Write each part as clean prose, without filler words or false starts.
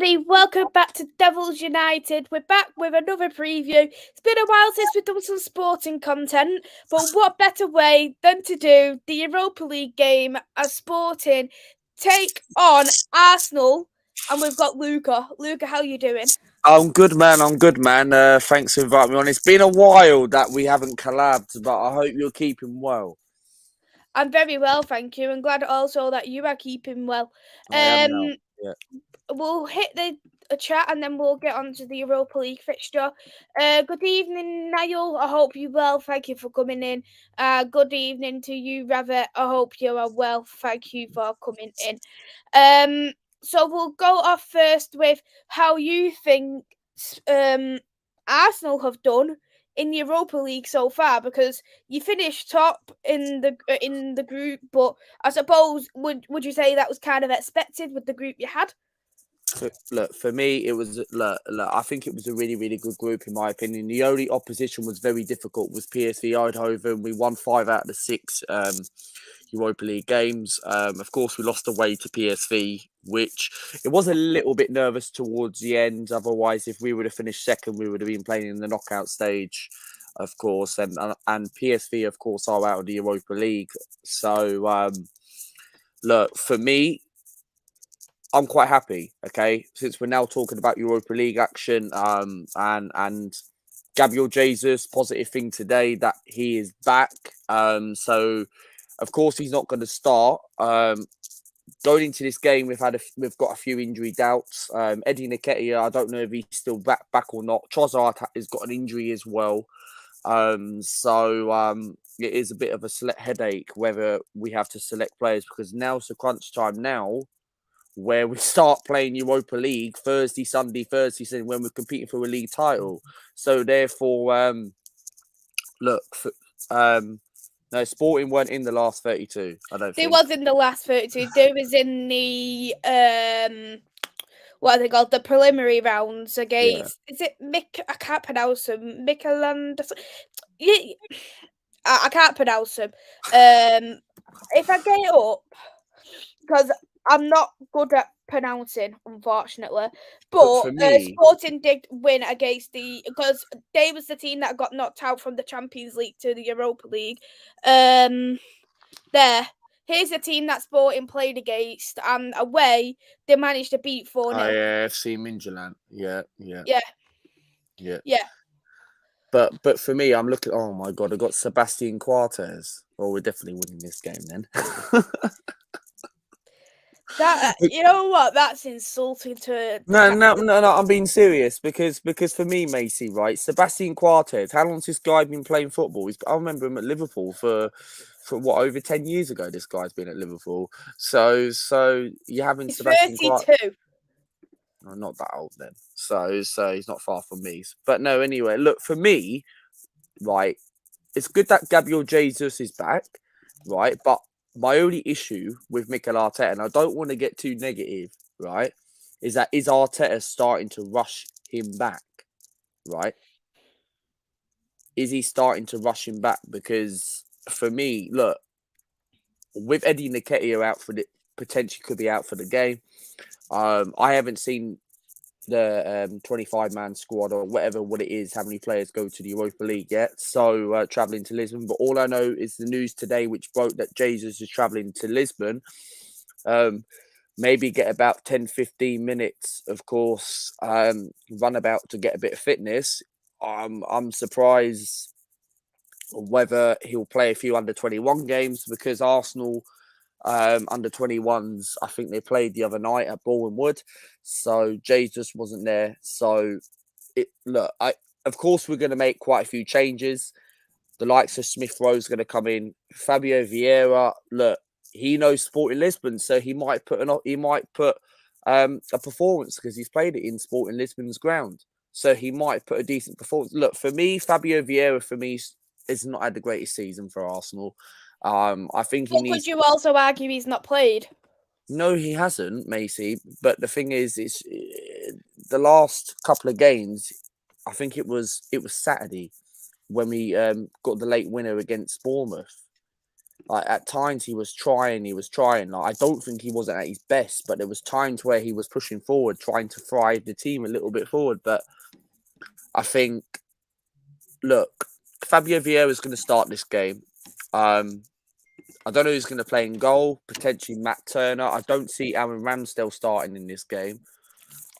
everybody, welcome back to Devils United. We're back with another preview. It's been a while since we've done some sporting content, but what better way than to do the Europa League game as Sporting take on Arsenal, and we've got Luca. Luca, how you doing? I'm good, man. Thanks for inviting me on. It's been a while that we haven't collabed, but I hope you're keeping well. I'm very well, thank you, and glad also that you are keeping well. I am now. Yeah. We'll hit the chat and then we'll get on to the Europa League fixture. Good evening, Niall. I hope you're well. Thank you for coming in. Good evening to you, Ravet. I hope you are well. Thank you for coming in. So we'll go off first with how you think Arsenal have done in the Europa League so far, because you finished top in the group, but I suppose would you say that was kind of expected with the group you had? For me, it was I think it was a really, really good group in my opinion. The only opposition was very difficult was PSV Eindhoven. We won 5 out of the 6 Europa League games. Of course, we lost away to PSV, which it was a little bit nervous towards the end. Otherwise, if we would have finished second, we would have been playing in the knockout stage, of course. And PSV, of course, are out of the Europa League. So, look, for me, I'm quite happy, okay, since we're now talking about Europa League action, and Gabriel Jesus, positive thing today that he is back. So of course he's not going to start. Going into this game, we've got a few injury doubts. Eddie Nketiah, I don't know if he's still back or not. Trossard has got an injury as well. So it is a bit of a headache whether we have to select players, because now it's the crunch time now, where we start playing Europa League Thursday, Sunday, when we're competing for a league title. So therefore, no, Sporting weren't in the last 32. I don't think they was in the last 32. They was in the what are they called? The preliminary rounds against. Yeah. Is it Mick? I can't pronounce them. Mickeland. Yeah, I can't pronounce them. If I get it up, because I'm not good at pronouncing, unfortunately. But for me, Sporting did win against because they was the team that got knocked out from the Champions League to the Europa League. Here's a team that Sporting played against, and away they managed to beat 4-0. FC Midtjylland. Yeah. But for me, I'm looking. Oh my god, I got Sebastian Coates. Well, we're definitely winning this game then. That, you know what? That's insulting to. No. I'm being serious because for me, Maisy, right? Sebastian Coates. How long's this guy been playing football? I remember him at Liverpool for what, over 10 years ago. This guy's been at Liverpool. So you're having Sebastian 32. No, not that old then. So he's not far from me. But no, anyway, look, for me, right, it's good that Gabriel Jesus is back, right? But my only issue with Mikel Arteta, and I don't want to get too negative, right, is Arteta starting to rush him back, right? Is he starting to rush him back? Because for me, look, with Eddie Nketiah out potentially could be out for the game. I haven't seen the 25-man squad or what it is, how many players go to the Europa League yet. So travelling to Lisbon. But all I know is the news today, which broke that Jesus is travelling to Lisbon. Maybe get about 10, 15 minutes, of course, run about to get a bit of fitness. I'm surprised whether he'll play a few under-21 games, because Arsenal under 21s, I think they played the other night at Boreham Wood, so Jesus wasn't there. So of course we're going to make quite a few changes. The likes of Smith Rowe's going to come in. Fabio Vieira, look, he knows Sporting Lisbon, so he might put a performance, because he's played it in Sporting Lisbon's ground, so he might put a decent performance. Look, for me, Fabio Vieira has not had the greatest season for Arsenal. I think he needs. Could you also argue he's not played? No, he hasn't, Maisy. But the thing is, it's the last couple of games. I think it was Saturday when we got the late winner against Bournemouth. Like at times he was trying. Like I don't think he wasn't at his best, but there was times where he was pushing forward, trying to thrive the team a little bit forward. But I think, look, Fabio Vieira is going to start this game. I don't know who's going to play in goal. Potentially Matt Turner. I don't see Aaron Ramsdale starting in this game.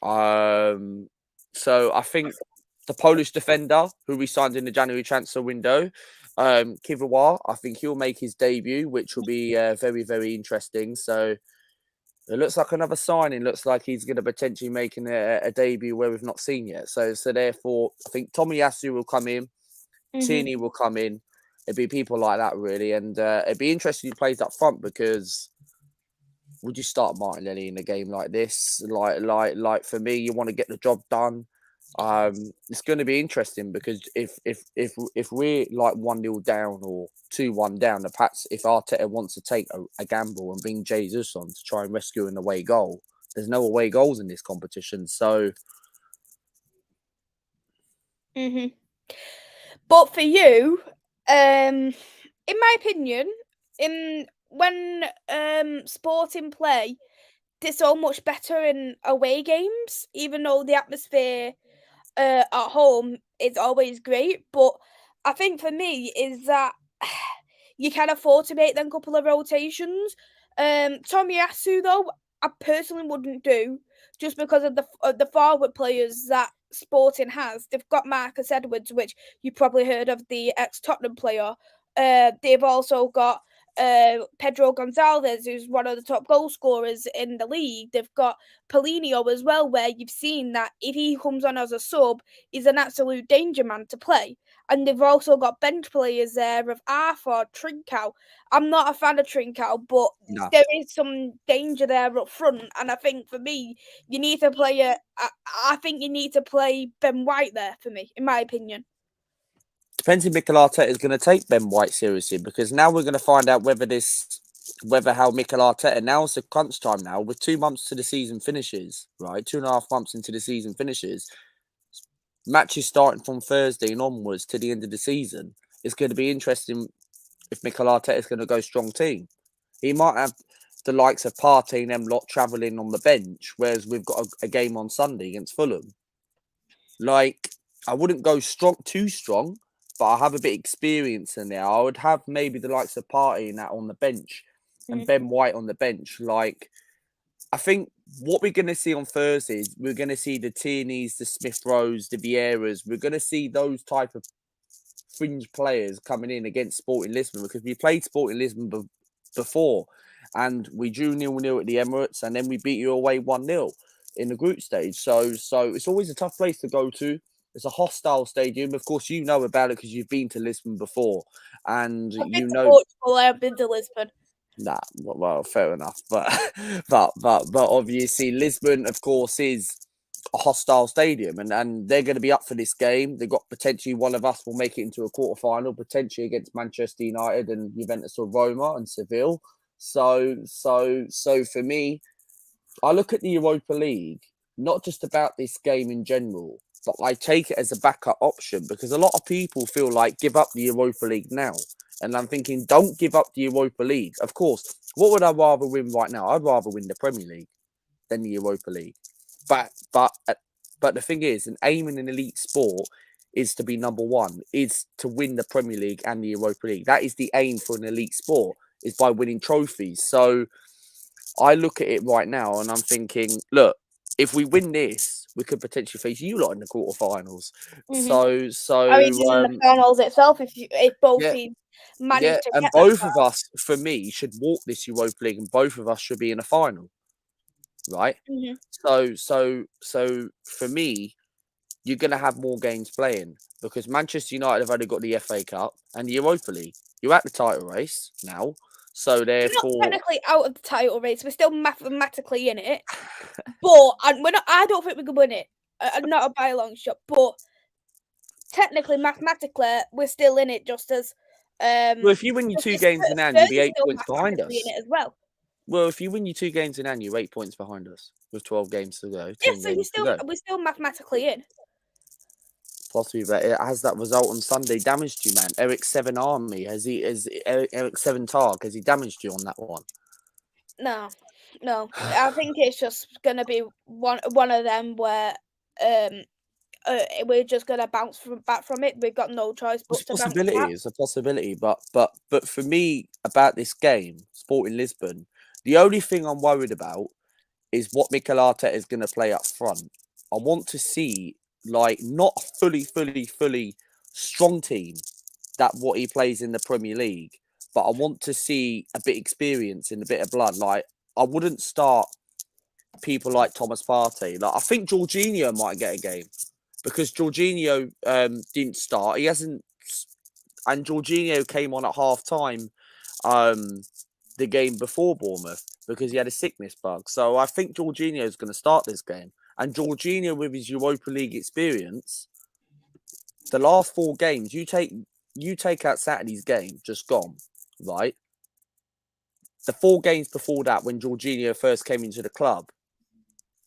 So I think the Polish defender who we signed in the January transfer window, Kiviwa, I think he'll make his debut, which will be very, very interesting. So it looks like another signing. Looks like he's going to potentially make a debut where we've not seen yet. So therefore, I think Tomiyasu will come in, Tierney will come in. It'd be people like that really, and it'd be interesting who plays up front because would you start Martinelli in a game like this? Like for me, you want to get the job done. It's going to be interesting because if we're like 1-0 down or 2-1 down, perhaps if Arteta wants to take a gamble and bring Jesus on to try and rescue an away goal, there's no away goals in this competition. So, But for you, in my opinion, when Sporting play, they're so much better in away games, even though the atmosphere at home is always great. But I think for me is that you can afford to make them couple of rotations. Tomiyasu though, I personally wouldn't do just because of the forward players that Sporting has. They've got Marcus Edwards, which you probably heard of, the ex Tottenham player. They've also got Pedro Gonzalez, who's one of the top goal scorers in the league. They've got Paulinho as well, where you've seen that if he comes on as a sub, he's an absolute danger man to play. And they've also got bench players there of Arthur, Trincao. I'm not a fan of Trincao, but no. there is some danger there up front. And I think for me, you need to play I think you need to play Ben White there for me, in my opinion. Depends if Mikel Arteta is going to take Ben White seriously because now we're going to find out how Mikel Arteta, now it's the crunch time now, with 2 months to the season finishes, right? 2.5 months into the season finishes. Matches starting from Thursday and onwards to the end of the season. It's going to be interesting if Mikel Arteta is going to go strong team. He might have the likes of Partey and them lot travelling on the bench, whereas we've got a game on Sunday against Fulham. Like, I wouldn't go too strong, but I have a bit of experience in there. I would have maybe the likes of Partey and that on the bench and Ben White on the bench. Like, I think what we're going to see on Thursday is we're going to see the Tierneys, the Smith Rowes, the Vieiras. We're going to see those type of fringe players coming in against Sporting Lisbon because we played Sporting Lisbon before and we drew 0-0 at the Emirates and then we beat you away 1-0 in the group stage. So it's always a tough place to go to. It's a hostile stadium. Of course, you know about it because you've been to Lisbon before and I've been you to know. Portugal, I've been to Lisbon. Nah, well, fair enough. But obviously Lisbon, of course, is a hostile stadium, and they're going to be up for this game. They've got potentially one of us will make it into a quarterfinal, potentially against Manchester United and Juventus or Roma and Seville. So for me, I look at the Europa League not just about this game in general, but I take it as a backup option because a lot of people feel like give up the Europa League now. And I'm thinking, don't give up the Europa League. Of course, what would I rather win right now? I'd rather win the Premier League than the Europa League. But the thing is, an aim in an elite sport is to be number one, is to win the Premier League and the Europa League. That is the aim for an elite sport, is by winning trophies. So I look at it right now and I'm thinking, look, if we win this, we could potentially face you lot in the quarterfinals. Or even in the finals itself, if both teams manage to and get both of us, for me, should walk this Europa League, and both of us should be in a final, right? So for me, you're going to have more games playing because Manchester United have only got the FA Cup and the Europa League. You're at the title race now, so therefore we're not technically out of the title race. We're still mathematically in it, but we're not. I don't think we can win it. Not by a long shot, but technically, mathematically, we're still in it. Just as well, if you win your 2 games in hand, you'll be 8 points behind us. In it as well. Well, if you win your 2 games in hand, you're 8 points behind us with 12 games to go. Yeah, so we're still mathematically in. Possibly, but has that result on Sunday damaged you, man? Eric Seven Army has Eric Seven Targ has he damaged you on that one? No, no. I think it's just gonna be one of them where we're just gonna bounce back from it. We've got no choice It's but a to bounce possibility. back. It's a possibility, but for me about this game, Sporting Lisbon, the only thing I'm worried about is what Mikel Arteta is going to play up front. I want to see like not a fully strong team that what he plays in the Premier League, but I want to see a bit of experience and a bit of blood. Like I wouldn't start people like Thomas Partey. Like I think Jorginho might get a game because Jorginho didn't start. He hasn't, and Jorginho came on at half time um, the game before Bournemouth because he had a sickness bug. So I think Jorginho is going to start this game. And Jorginho, with his Europa League experience, the last 4 games, you take out Saturday's game, just gone, right? The 4 games before that, when Jorginho first came into the club,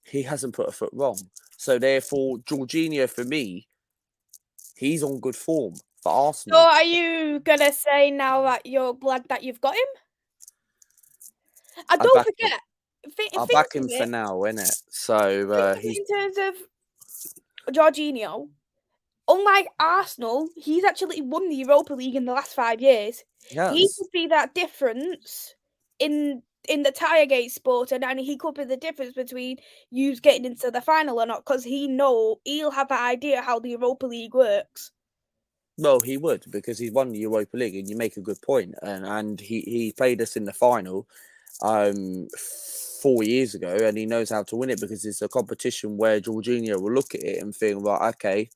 he hasn't put a foot wrong. So therefore, Jorginho for me, he's on good form for So, Arsenal. are you gonna say now that you're glad that you've got him? And I don't back him. forget, I think back of him for it. now, innit? So Think of he's it in terms of Jorginho. Unlike Arsenal, he's actually won the Europa League in the last 5 years. He yes. could be that difference in the Tiregate sport, and he could be the difference between you getting into the final or not, because he'll have an idea how the Europa League works. Well, he would because he's won the Europa League, and you make a good point. And he played us in the final 4 years ago, and he knows how to win it because it's a competition where Jorginho will look at it and think, right, okay,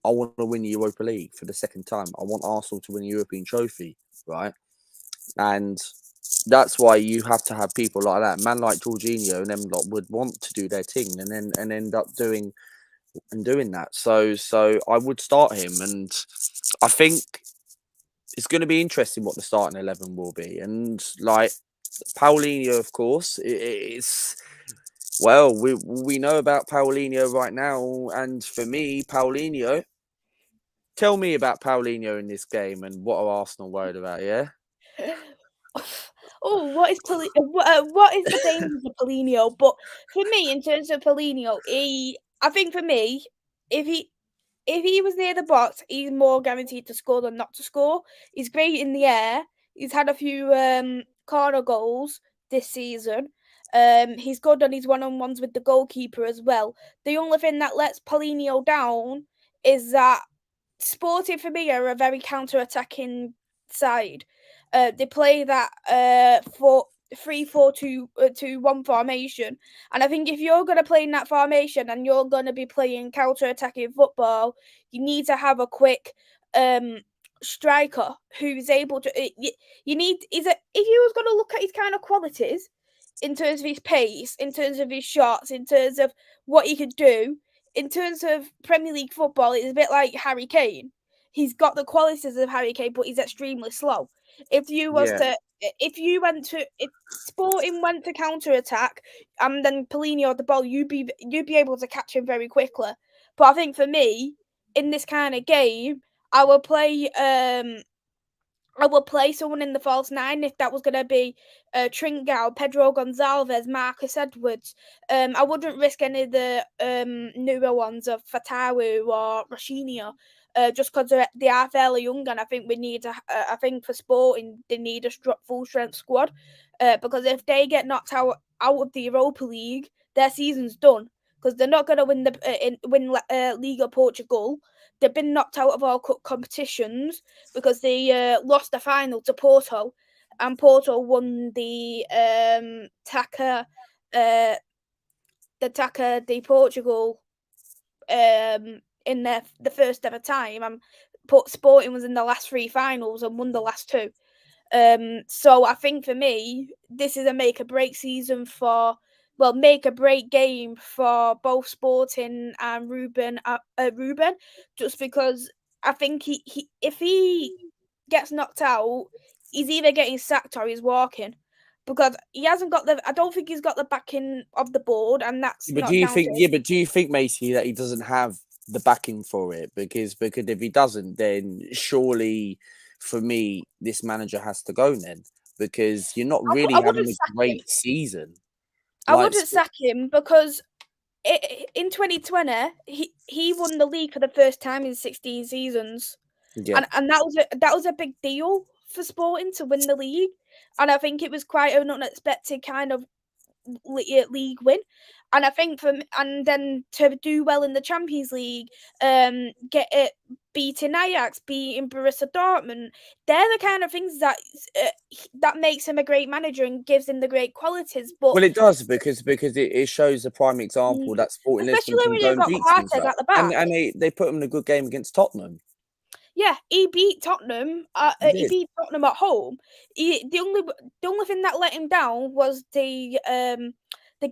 I want to win the Europa League for the second time. I want Arsenal to win a European trophy, right? And that's why you have to have people like that, man like Jorginho, and them lot would want to do their thing, and then and end up doing that. So I would start him, and I think it's going to be interesting what the starting 11 will be. And like Paulinho, of course, it's well, we know about Paulinho right now, and for me, Paulinho. Tell me about Paulinho in this game and what are Arsenal worried about? Yeah, Oh, what is the dangers of Paulinho? But for me, in terms of Paulinho, I think for me, if he was near the box, he's more guaranteed to score than not to score. He's great in the air. He's had a few corner goals this season. He's good on his one-on-ones with the goalkeeper as well. The only thing that lets Paulinho down is that Sporting for me are a very counter-attacking side. They play that 3-4-2-1 formation, and I think if you're going to play in that formation and you're going to be playing counter-attacking football, you need to have a quick striker who's able to. You need is it if you was going to look at his kind of qualities in terms of his pace, in terms of his shots, in terms of what he could do, in terms of Premier League football, it's a bit like Harry Kane. He's got the qualities of Harry Kane, but he's extremely slow. If you was yeah. to, if Sporting went to counter attack, and then Paulinho had the ball, you'd be able to catch him very quickly. But I think for me, in this kind of game, I will play I will play someone in the false nine if that was going to be Trincao, Pedro Gonzalez, Marcus Edwards. I wouldn't risk any of the newer ones of Fatawu or Rashinha, just because they are fairly young, and I think we need I think for Sporting they need a full strength squad, because if they get knocked out of the Europa League, their season's done because they're not going to win Liga Portugal. They've been knocked out of all competitions because they lost the final to Porto, and Porto won uh, the Taca de Portugal in the first ever time. And Sporting was in the last 3 finals and won the last 2. So I think for me, this is a make or break season make or break game for both Sporting and Ruben, just because I think he if he gets knocked out, he's either getting sacked or he's walking. Because he hasn't got I don't think he's got the backing of the board, and that's But do not you down think? to Yeah, but do you think, Macy, that he doesn't have the backing for it, because if he doesn't, then surely for me this manager has to go then, because you're not really I having wouldn't a sack him. great season. I Like, wouldn't sack him because in 2020 he won the league for the first time in 16 seasons, yeah. and that was a big deal for Sporting to win the league, and I think it was quite an unexpected kind of league win. And I think and then to do well in the Champions League, get it beating Ajax, beating Borussia Dortmund, they're the kind of things that makes him a great manager and gives him the great qualities. But Well, it does, because it shows a prime example that Sporting Lisbon especially can when go you've and got beat teams Partey like, at the back. and they put him in a good game against Tottenham. Yeah, he beat Tottenham. He He did. beat Tottenham at home. The only thing that let him down was the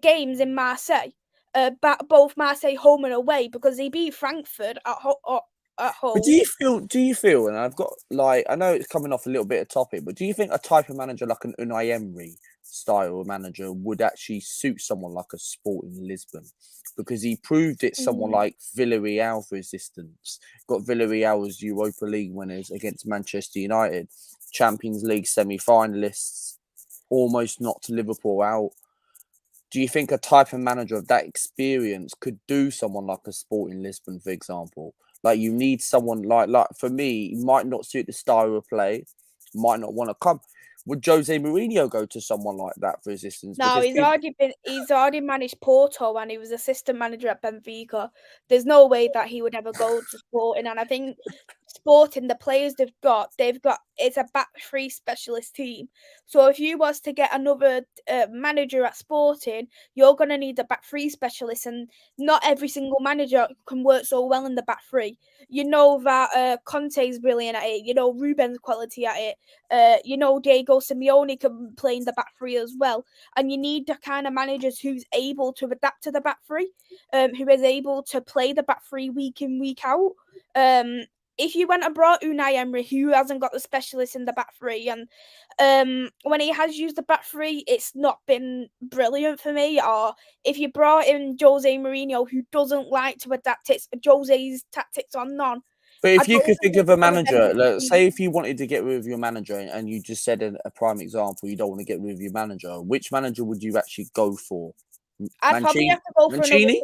games in Marseille, both Marseille home and away, because he beat Frankfurt at But home. do you feel, and I've got, like, I know it's coming off a little bit of topic, but do you think a type of manager like an Unai Emery style manager would actually suit someone like a Sporting Lisbon? Because he proved it someone Mm. like Villarreal resistance. Got Villarreal as Europa League winners against Manchester United, Champions League semi-finalists, almost knocked Liverpool out. Do you think a type of manager of that experience could do someone like a Sporting Lisbon, for example? Like, you need someone like for me, he might not suit the style of play, might not want to come. Would Jose Mourinho go to someone like that for assistance? No, Because people, he's already managed Porto and he was assistant manager at Benfica. There's no way that he would ever go to Sporting, and I think Sporting, the players they've got it's a back three specialist team. So if you was to get another manager at Sporting, you're gonna need a back three specialist, and not every single manager can work so well in the back three. You know that Conte's brilliant at it. You know Ruben's quality at it. You know Diego Simeone can play in the back three as well, and you need the kind of managers who's able to adapt to the back three, who is able to play the back three week in week out. If you went and brought Unai Emery, who hasn't got the specialist in the back three, and when he has used the back three, it's not been brilliant for me. Or if you brought in Jose Mourinho, who doesn't like to adapt Jose's tactics on none, but I if you don't could think think of a it's going to manager, benefit the team. say if you wanted to get rid of your manager, and you just said a prime example, you don't want to get rid of your manager, which manager would you actually go for? I'd probably have to go for another. Mancini?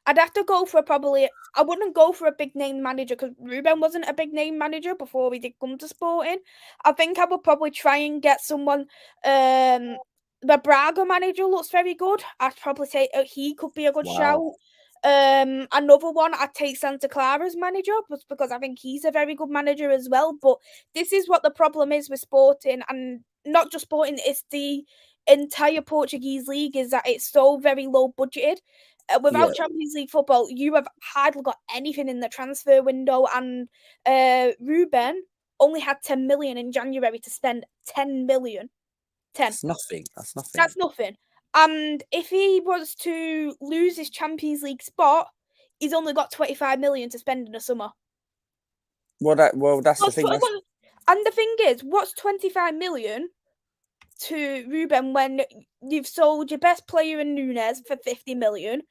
I'd have to go for probably. I wouldn't go for a big name manager because Ruben wasn't a big name manager before we did come to Sporting. I think I would probably try and get someone. The Braga manager looks very good. I'd probably say he could be a good Wow. shout. Another one I'd take Santa Clara's manager, just because I think he's a very good manager as well. But this is what the problem is with Sporting, and not just Sporting. It's the entire Portuguese league, is that it's so very low budgeted. Yeah. Without Champions League football, you have hardly got anything in the transfer window, and Ruben only had 10 million in January to spend 10 million. 10. That's nothing. That's nothing. That's nothing. And if he was to lose his Champions League spot, he's only got 25 million to spend in the summer. Well, that's the thing. And the thing is, what's 25 million to Ruben when you've sold your best player in Nunes for 50 million?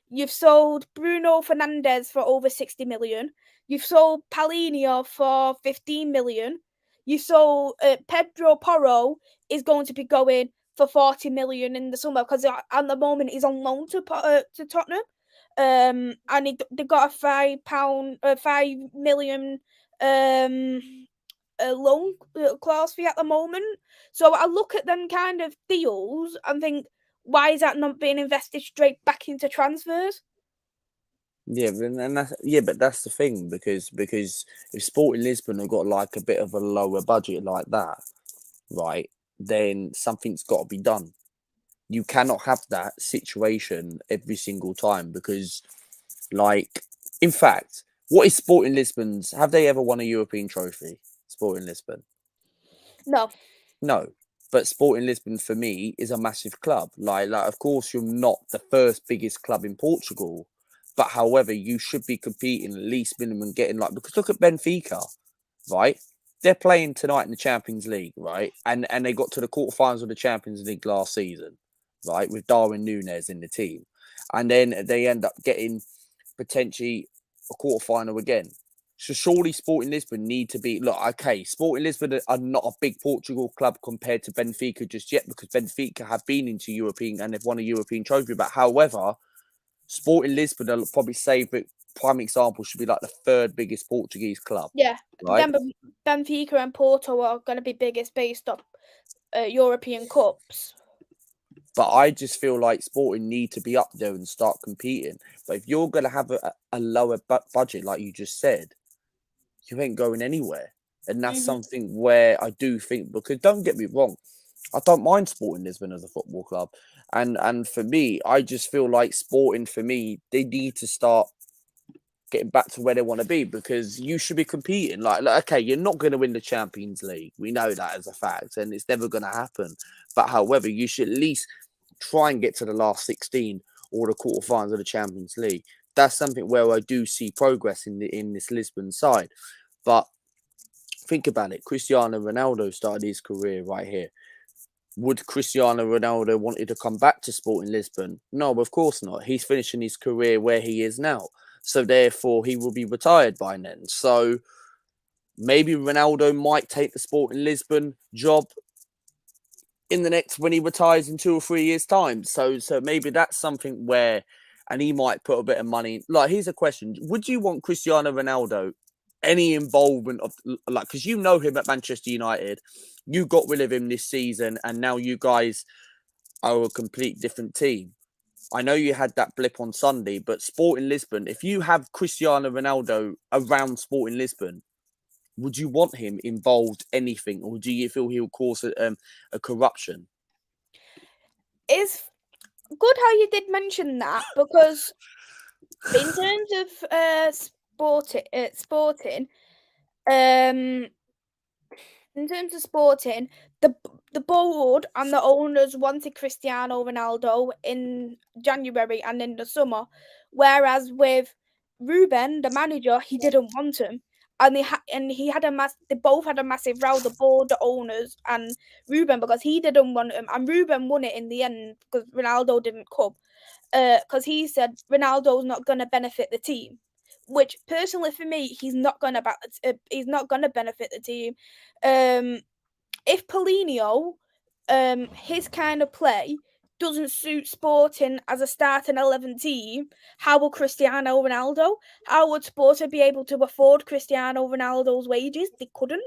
You've sold Bruno Fernandes for over 60 million. You've sold Paulinho for 15 million. You sold Pedro Porro is going to be going for 40 million in the summer because at the moment he's on loan to Tottenham. And they got a £5 million a loan clause fee at the moment. So I look at them kind of deals and think, why is that not being invested straight back into transfers? Yeah, but that's the thing, because if Sporting Lisbon have got like a bit of a lower budget like that, right, then something's got to be done. You cannot have that situation every single time, because, like, in fact, what is Sporting Lisbon's? Have they ever won a European trophy? Sporting Lisbon? No. No. But Sporting Lisbon for me is a massive club. Like, of course, you're not the first biggest club in Portugal, but however, you should be competing at least minimum, getting like, because look at Benfica, right? They're playing tonight in the Champions League, right? And they got to the quarterfinals of the Champions League last season, right? With Darwin Núñez in the team. And then they end up getting potentially a quarter-final again. So surely Sporting Lisbon need to be... Look, okay, Sporting Lisbon are not a big Portugal club compared to Benfica just yet, because Benfica have been into European and they've won a European trophy. But however, Sporting Lisbon, I'll probably say, but prime example should be like the third biggest Portuguese club. Yeah. Right? Remember, Benfica and Porto are going to be biggest based on European Cups. But I just feel like Sporting need to be up there and start competing. But if you're going to have a lower budget, like you just said, you ain't going anywhere. And that's something where I do think, because don't get me wrong, I don't mind Sporting Lisbon as a football club. And for me, I just feel like Sporting, for me, they need to start getting back to where they want to be, because you should be competing. Like, okay, you're not going to win the Champions League. We know that as a fact, and it's never going to happen. But however, you should at least try and get to the last 16 or the quarterfinals of the Champions League. That's something where I do see progress in this Lisbon side. But think about it. Cristiano Ronaldo started his career right here. Would Cristiano Ronaldo wanted to come back to Sporting Lisbon? No, of course not. He's finishing his career where he is now. So therefore, he will be retired by then. So maybe Ronaldo might take the Sporting Lisbon job in the next, when he retires in 2 or 3 years' time. So maybe that's something where, and he might put a bit of money. Like, here's a question: would you want Cristiano Ronaldo any involvement of, like, because you know him at Manchester United, you got rid of him this season, and now you guys are a complete different team. I know you had that blip on Sunday, but Sporting Lisbon, if you have Cristiano Ronaldo around Sporting Lisbon, would you want him involved anything, or do you feel he'll cause a corruption? It's good how you did mention that, because in terms of sporting, in terms of sporting, the board and the owners wanted Cristiano Ronaldo in January and in the summer, whereas with Ruben, the manager, he didn't want him, and he had they both had a massive row, the board, the owners, and Ruben, because he didn't want him, and Ruben won it in the end because Ronaldo didn't come, because he said Ronaldo's not going to benefit the team. Which personally for me, he's not gonna benefit the team. If Paulinho, his kind of play doesn't suit Sporting as a starting 11 team, how will Cristiano Ronaldo? How would Sporting be able to afford Cristiano Ronaldo's wages? They couldn't.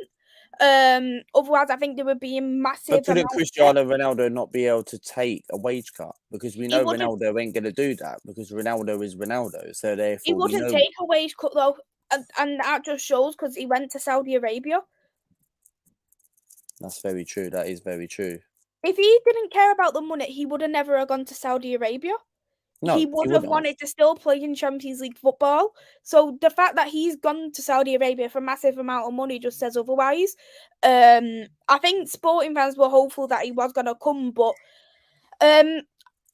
Otherwise, I think there would be a massive But couldn't amount of debt. Cristiano Ronaldo not be able to take a wage cut? Because we He know wouldn't. Ronaldo ain't going to do that, because Ronaldo is Ronaldo. So He therefore, we wouldn't know take a wage cut though, and that just shows because he went to Saudi Arabia. that's very true. That is very true. If he didn't care about the money, he would have never gone to Saudi Arabia. No, He he would have wouldn't. wanted to still play in Champions League football. So the fact that he's gone to Saudi Arabia for a massive amount of money just says otherwise. I think Sporting fans were hopeful that he was going to come, but and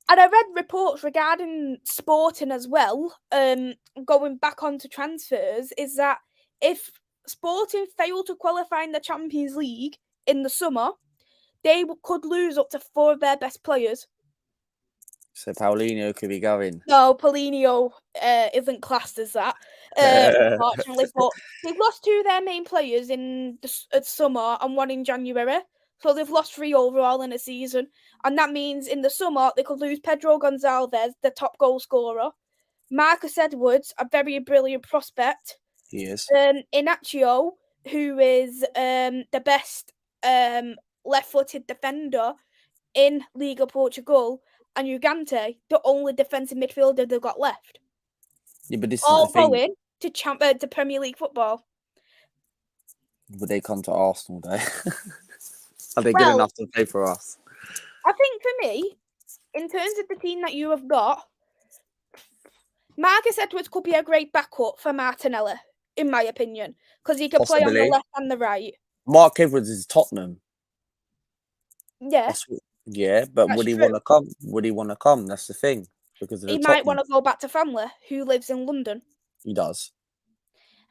I read reports regarding Sporting as well, going back onto transfers, is that if Sporting fail to qualify in the Champions League in the summer, they could lose up to 4 of their best players. So Paulinho could be going. No, Paulinho isn't classed as that, unfortunately. But they've lost 2 of their main players in the summer and 1 in January. So they've lost 3 overall in a season. And that means in the summer, they could lose Pedro Gonçalves, the top goal scorer. Marcus Edwards, a very brilliant prospect. He is. Inacio, who is the best left-footed defender in Liga Portugal, and Ugarte, the only defensive midfielder they've got left. Yeah, but this all is the thing. going to Premier League football. Would they come to Arsenal, though? Are they good enough to play for us? I think for me, in terms of the team that you have got, Marcus Edwards could be a great backup for Martinelli, in my opinion, because he can play on the left and the right. Mark Edwards is Tottenham. Yeah. Yeah, but would he want to come? Would he want to come? That's the thing. Because he might want to go back to family, who lives in London. He does.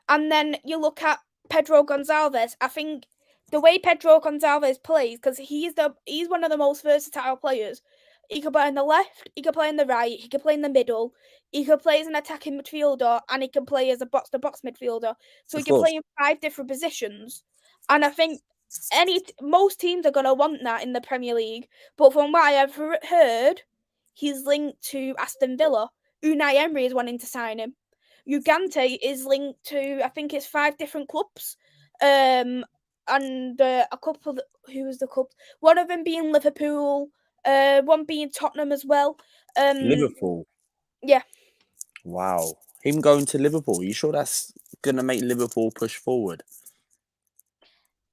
And then you look at Pedro Gonçalves. I think the way Pedro Gonçalves plays, because he's one of the most versatile players. He could play on the left, he could play on the right, he could play in the middle, he could play as an attacking midfielder, and he can play as a box-to-box midfielder. So he Of can course. play in 5 different positions. And I think most teams are going to want that in the Premier League. But from what I have heard, he's linked to Aston Villa. Unai Emery is wanting to sign him. Ugarte is linked to, I think it's 5 different clubs. And a couple, who was the club? One of them being Liverpool, one being Tottenham as well. Liverpool. Yeah. Wow. Him going to Liverpool. You sure that's going to make Liverpool push forward?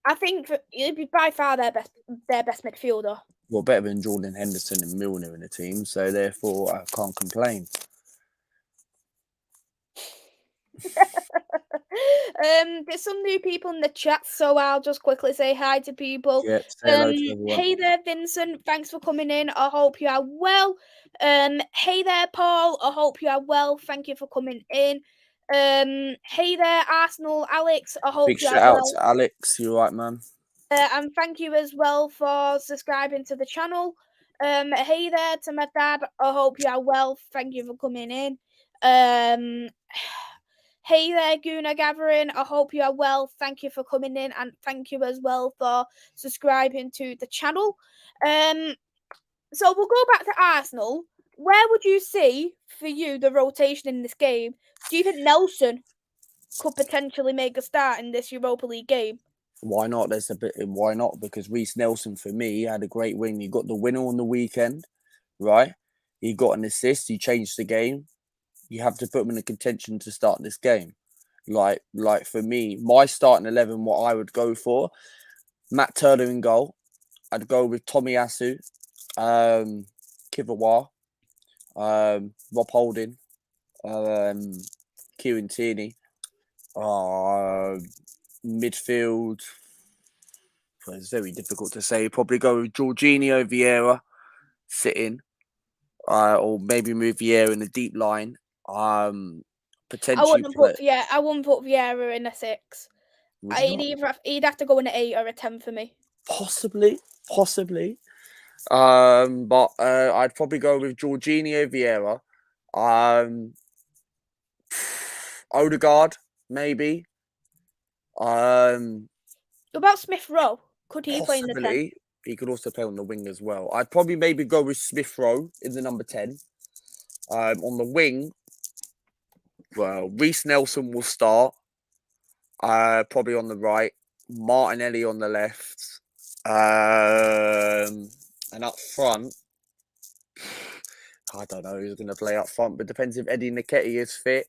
I think he'd be by far their best midfielder. Well, better than Jordan Henderson and Milner in the team, so therefore I can't complain. There's some new people in the chat, so I'll just quickly say hi to people. Yeah, say hello to everyone. Hey there, Vincent. Thanks for coming in. I hope you are well. Hey there, Paul. I hope you are well. Thank you for coming in. Hey there, Arsenal, Alex. I hope Big you shout are out well. to Alex. You right, man? And thank you as well for subscribing to the channel. Hey there to my dad. I hope you are well. Thank you for coming in. Hey there, Guna Gathering. I hope you are well. Thank you for coming in, and thank you as well for subscribing to the channel. So we'll go back to Arsenal. Where would you see for you the rotation in this game? Do you think Nelson could potentially make a start in this Europa League game? Why not? Why not? Because Reece Nelson, for me, had a great win. He got the winner on the weekend, right? He got an assist. He changed the game. You have to put him in a contention to start this game. Like for me, my starting 11, what I would go for, Matt Turner in goal. I'd go with Tomiyasu, Kivawa, Rob Holding, Kieran Tierney. Midfield, it's very difficult to say. Probably go with Jorginho, Vieira sitting, or maybe move Vieira in the deep line. Potentially I wouldn't put Vieira in a 6. He'd have to go in an 8 or a 10 for me. Possibly. But I'd probably go with Jorginho, Vieira, Odegaard, maybe. What about Smith Rowe? Could he play in the 10? Possibly. He could also play on the wing as well. I'd probably maybe go with Smith Rowe in the number 10. On the wing, well, Reece Nelson will start. Probably on the right. Martinelli on the left. And up front, I don't know who's going to play up front, but depends if Eddie Nketiah is fit.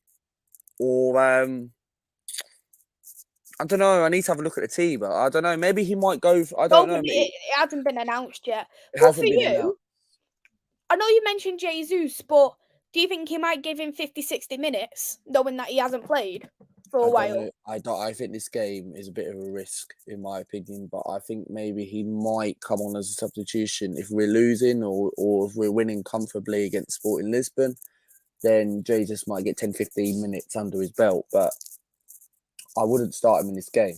Or, I don't know. I need to have a look at the team, but I don't know. Maybe he might go. I don't know. It hasn't been announced yet. It But hasn't for been you, announced. I know you mentioned Jesus, but do you think he might give him 50, 60 minutes, knowing that he hasn't played for a while? I think this game is a bit of a risk, in my opinion, but I think maybe he might come on as a substitution if we're losing or if we're winning comfortably against Sporting Lisbon. Then Jesus might get 10, 15 minutes under his belt, but I wouldn't start him in this game.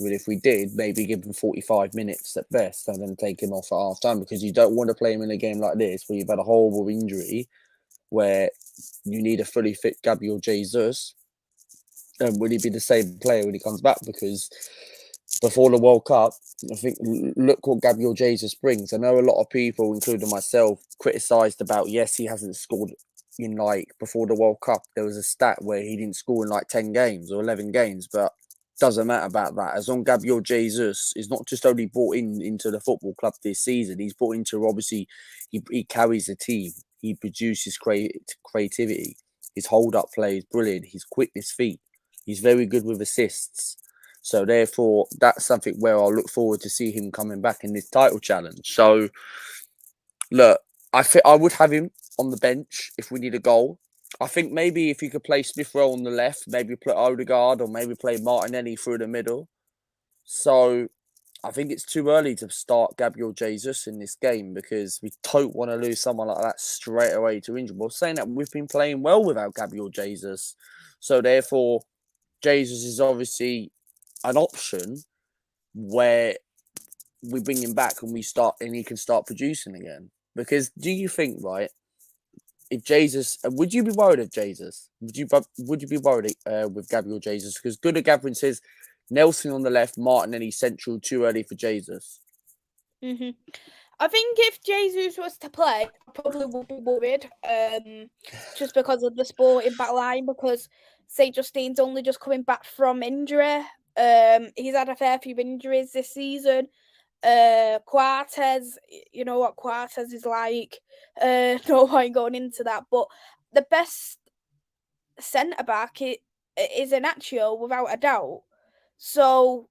But if we did, maybe give him 45 minutes at best and then take him off at half time, because you don't want to play him in a game like this where you've had a horrible injury where you need a fully fit Gabriel Jesus. And will he be the same player when he comes back? Because before the World Cup, I think, look what Gabriel Jesus brings. I know a lot of people, including myself, criticised about, yes, he hasn't scored in before the World Cup. There was a stat where he didn't score in 10 games or 11 games, but doesn't matter about that. As long as Gabriel Jesus is not just only brought into the football club this season, he's brought into, obviously, he carries the team. He produces creativity. His hold-up play is brilliant. His quickness feet. He's very good with assists. So, therefore, that's something where I'll look forward to see him coming back in this title challenge. So, look, I would have him on the bench if we need a goal. I think maybe if you could play Smith Rowe on the left, maybe put Odegaard or maybe play Martinelli through the middle. So, I think it's too early to start Gabriel Jesus in this game because we don't want to lose someone like that straight away to injury. Well, saying that, we've been playing well without Gabriel Jesus. So, therefore, Jesus is obviously an option where we bring him back and he can start producing again. Because do you think, right, if Jesus, would you be worried of Jesus? Would you be worried with Gabriel Jesus? Because Good at Gathering says Nelson on the left, Martinelli central, too early for Jesus. Hmm. I think if Jesus was to play, I probably would be worried. Just because of the sporting back line, because St. Justine's only just coming back from injury. He's had a fair few injuries this season. Quartez, you know what Quartez is like. No point going into that, but the best centre back is Inacio without a doubt. So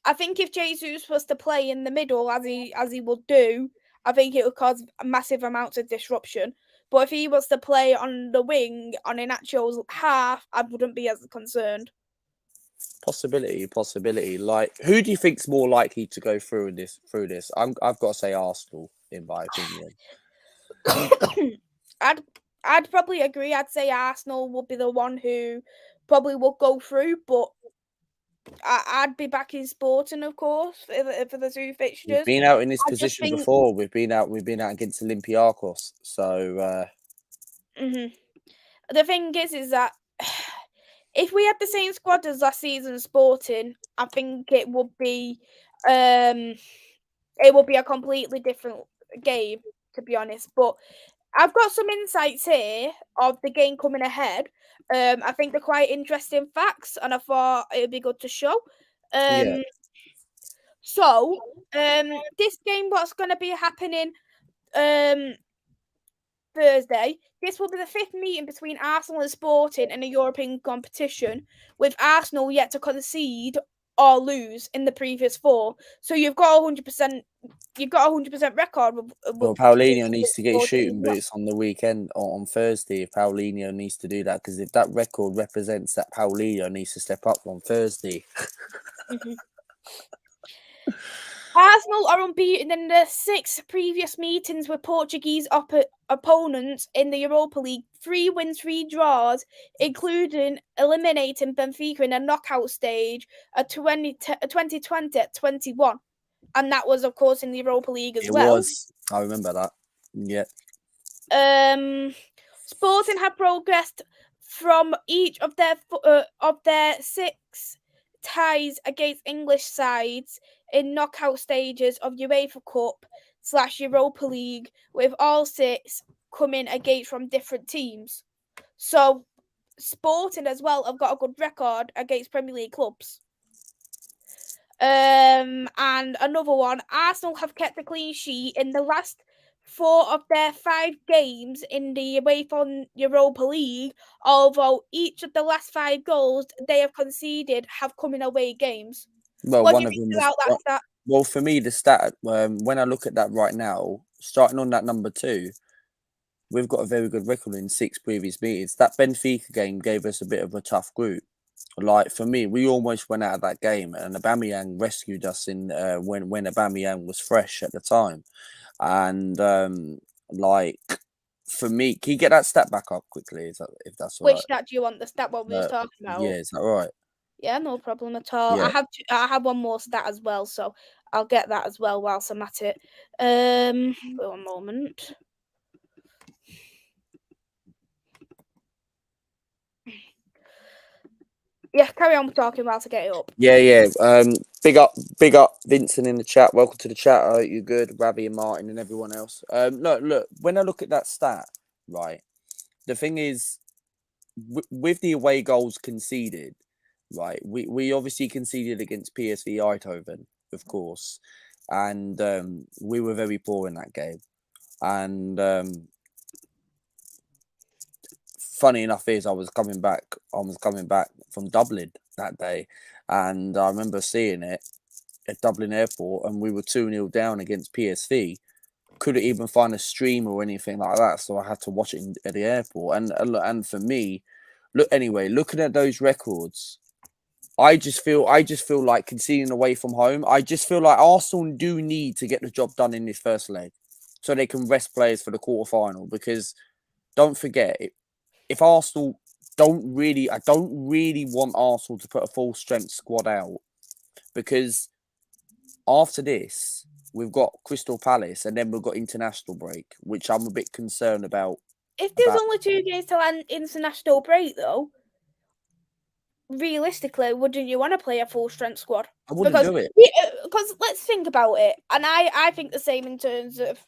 I think if Jesus was to play in the middle as he would do, I think it would cause massive amounts of disruption. But if he was to play on the wing on Inacio's half, I wouldn't be as concerned. Possibility. Like, who do you think's more likely to go through in this? I've got to say Arsenal, in my opinion. I'd probably agree. I'd say Arsenal would be the one who probably will go through, but I'd be backing Sporting, of course, for the two We've fixtures. been out in this I just position think. before. We've been out against Olympiacos. So Mhm. The thing is that if we had the same squad as last season Sporting, I think it would be a completely different game, to be honest. But I've got some insights here of the game coming ahead. I think they're quite interesting facts, and I thought it would be good to show. yeah, Um, so, this game, what's going to be happening um, Thursday, this will be the fifth meeting between Arsenal and Sporting in a European competition, with Arsenal yet to concede or lose in the previous four. So you've got 100%. You've got a 100% record well, with Paulinho needs to get his Sporting as shooting well. boots on the weekend or on Thursday. If Paulinho needs to do that, because if that record represents that, Paulinho needs to step up on Thursday. Mhm. Arsenal are unbeaten in the 6 previous meetings with Portuguese opponents in the Europa League. 3 wins, 3 draws, including eliminating Benfica in a knockout stage at 2020-21. And that was, of course, in the Europa League as It well. was. I remember that. Yeah. Sporting have progressed from each of their 6 ties against English sides in knockout stages of UEFA Cup / Europa League, with all 6 coming against from different teams. So Sporting as well have got a good record against Premier League clubs. And another one, Arsenal have kept a clean sheet in the last 4 of their 5 games in the UEFA Europa League, although each of the last 5 goals they have conceded have come in away games. Well, What do one you of think them was. about that stat? Well, for me, the stat, when I look at that right now, starting on that number 2, we've got a very good record in 6 previous meetings. That Benfica game gave us a bit of a tough group. Like, for me, we almost went out of that game, and Aubameyang rescued us in when Aubameyang was fresh at the time. And like, for me, can you get that stat back up quickly? If that's all Which right? stat do you want? The stat what we was talking Yeah, about? is that all right? Yeah, no problem at all. Yeah. I have one more stat as well, so I'll get that as well whilst I'm at it. One moment. Yeah, carry on talking whilst I get it up. Yeah. Big up, Vincent in the chat. Welcome to the chat. I hope you're good, Ravi and Martin and everyone else. Look. When I look at that stat, right, the thing is, with the away goals conceded, right, we obviously conceded against PSV Eindhoven, of course, and we were very poor in that game. And funny enough is I was coming back from Dublin that day, and I remember seeing it at Dublin Airport, and we were 2-0 down against PSV. Couldn't even find a stream or anything like that, so I had to watch it at the airport. And for me, looking at those records, I just feel like conceding away from home. I just feel like Arsenal do need to get the job done in this first leg, so they can rest players for the quarterfinal. Because don't forget, if Arsenal I don't really want Arsenal to put a full strength squad out, because after this, we've got Crystal Palace, and then we've got international break, which I'm a bit concerned about. If there's only 2 games till an international break, though, realistically, wouldn't you want to play a full strength squad? I wouldn't do it. Because let's think about it, and I think the same in terms of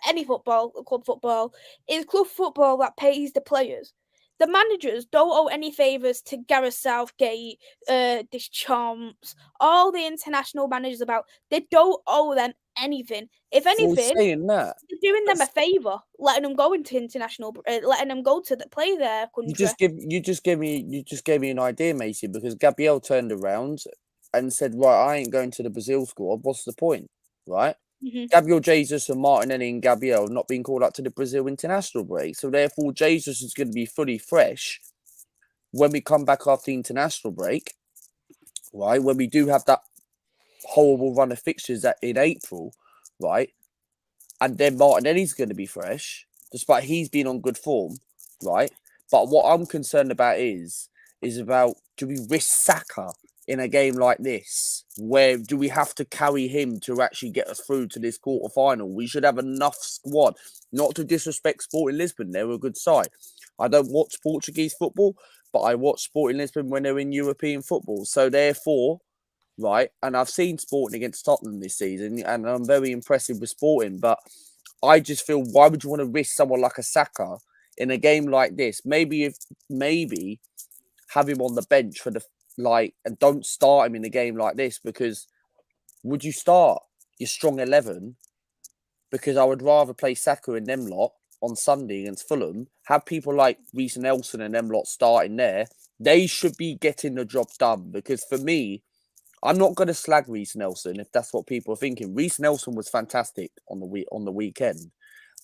any football, club football. It's club football that pays the players. The managers don't owe any favours to Gareth Southgate, Deschamps, all the international managers about. They don't owe them anything. If Well, anything, saying that, you're doing them a favour, letting them go into international, letting them go to play their country. you just gave me an idea, Macy, because Gabriel turned around and said, "Right, I ain't going to the Brazil squad. What's the point?" Right? Mm-hmm. Gabriel Jesus and Martinelli and Gabriel have not been called up to the Brazil international break, so therefore Jesus is going to be fully fresh when we come back after the international break. Right, when we do have that horrible run of fixtures in April, right? And then Martinelli's going to be fresh, despite he's been on good form, right? But what I'm concerned about is about, do we risk Saka in a game like this? Where do we have to carry him to actually get us through to this quarter final? We should have enough squad, not to disrespect Sporting Lisbon. They're a good side. I don't watch Portuguese football, but I watch Sporting Lisbon when they're in European football. So therefore, right, and I've seen Sporting against Tottenham this season, and I'm very impressed with Sporting, but I just feel, why would you want to risk someone like a Saka in a game like this? Maybe have him on the bench for and don't start him in a game like this, because would you start your strong 11? Because I would rather play Saka and them lot on Sunday against Fulham, have people like Reece Nelson and them lot starting there. They should be getting the job done, because for me, I'm not going to slag Reece Nelson if that's what people are thinking. Reece Nelson was fantastic on the weekend,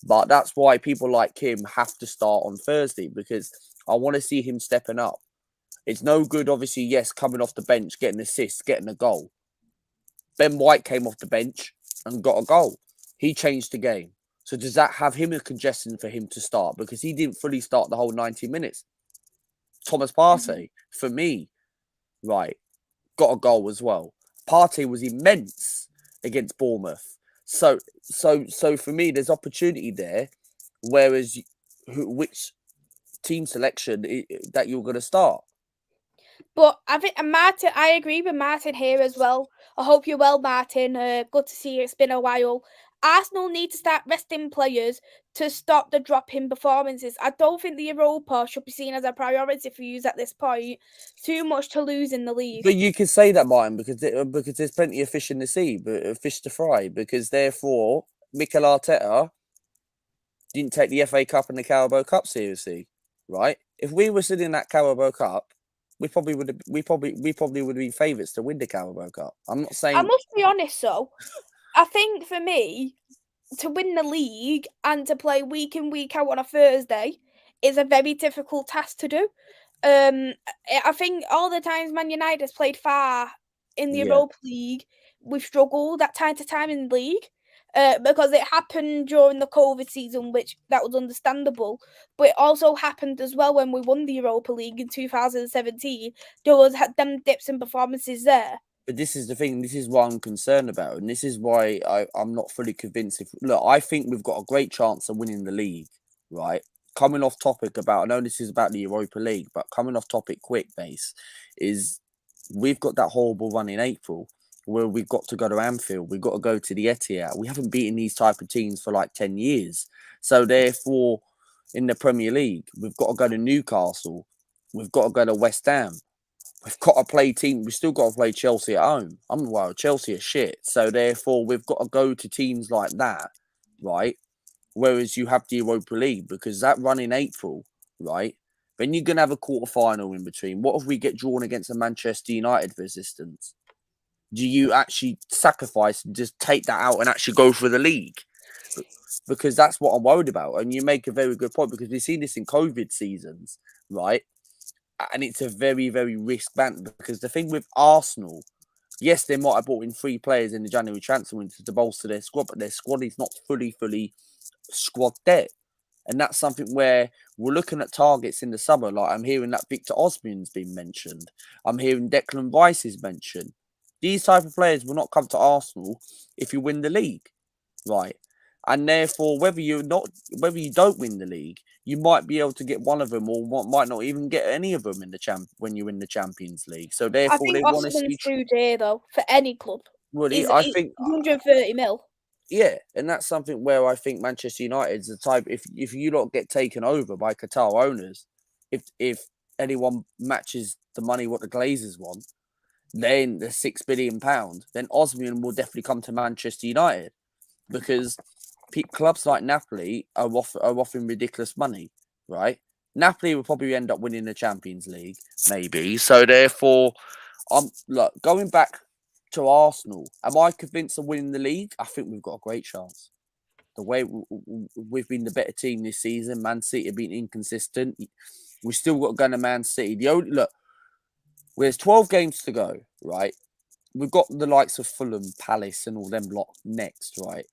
but that's why people like him have to start on Thursday, because I want to see him stepping up. It's no good, obviously, yes, coming off the bench, getting assists, getting a goal. Ben White came off the bench and got a goal. He changed the game. So does that have him a congestion for him to start? Because he didn't fully start the whole 90 minutes. Thomas Partey, for me, right, got a goal as well. Partey was immense against Bournemouth. So for me, there's opportunity there. Whereas, which team selection that you're going to start? But I think Martin, I agree with Martin here as well. I hope you're well, Martin. Good to see you. It's been a while. Arsenal need to start resting players to stop the drop in performances. I don't think the Europa should be seen as a priority for you at this point. Too much to lose in the league. But you can say that, Martin, because there's plenty of fish in the sea, but fish to fry. Because therefore, Mikel Arteta didn't take the FA Cup and the Carabao Cup seriously, right? If we were sitting in that Carabao Cup, we probably would have been favourites to win the Carabao Cup. I'm not saying. I must be honest, though. I think for me, to win the league and to play week in, week out on a Thursday is a very difficult task to do. I think all the times Man United has played far in the Europa League, we've struggled at time to time in the league. Because it happened during the COVID season, which that was understandable. But it also happened as well when we won the Europa League in 2017. There was them dips in performances there. But this is the thing. This is what I'm concerned about, and this is why I'm not fully convinced. Look, I think we've got a great chance of winning the league, right? Coming off topic I know this is about the Europa League, but coming off topic quick, base, is we've got that horrible run in April where we've got to go to Anfield, we've got to go to the Etihad. We haven't beaten these type of teams for like 10 years. So therefore, in the Premier League, we've got to go to Newcastle, we've got to go to West Ham. We've got to play we've still got to play Chelsea at home. Chelsea are shit. So therefore, we've got to go to teams like that, right? Whereas you have the Europa League, because that run in April, right? Then you're going to have a quarter-final in between. What if we get drawn against a Manchester United resistance? Do you actually sacrifice and just take that out and actually go for the league? Because that's what I'm worried about. And you make a very good point, because we've seen this in COVID seasons, right? And it's a very, very risk bank, because the thing with Arsenal, yes, they might have brought in 3 players in the January transfer window to bolster their squad, but their squad is not fully squad depth. And that's something where we're looking at targets in the summer. Like, I'm hearing that Victor Osimhen's been mentioned. I'm hearing Declan Rice is mentioned. These type of players will not come to Arsenal if you win the league, right? And therefore, whether you don't win the league, you might be able to get one of them, or might not even get any of them in the when you win the Champions League. So I therefore, think they want to see. Osimhen's too dear though for any club. Really, He's I think 130 mil. yeah, and that's something where I think Manchester United's the type. If you lot get taken over by Qatar owners, if anyone matches the money what the Glazers want, then the £6 billion, then Osmian will definitely come to Manchester United because clubs like Napoli are offering ridiculous money, right? Napoli will probably end up winning the Champions League, maybe. So therefore, look, going back to Arsenal, am I convinced of winning the league? I think we've got a great chance. The way we've been the better team this season, Man City have been inconsistent. We still got to go to Man City. There's 12 games to go, right? We've got the likes of Fulham, Palace, and all them lot next, right?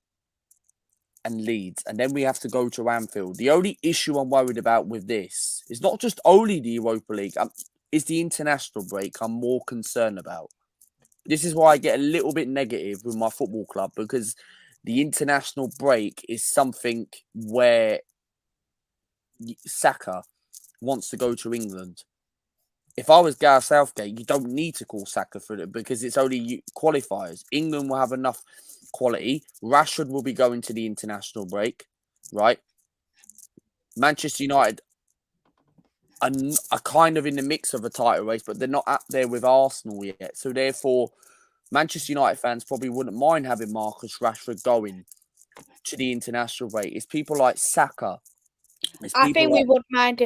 And Leeds, and then we have to go to Anfield. The only issue I'm worried about with this is not just only the Europa League, is the international break I'm more concerned about. This is why I get a little bit negative with my football club, because the international break is something where Saka wants to go to England. If I was Gareth Southgate, you don't need to call Saka for it because it's only qualifiers. England will have enough quality. Rashford will be going to the international break, right? Manchester United are kind of in the mix of a title race, but they're not up there with Arsenal yet. So therefore, Manchester United fans probably wouldn't mind having Marcus Rashford going to the international break. It's people like Saka. I think we would mind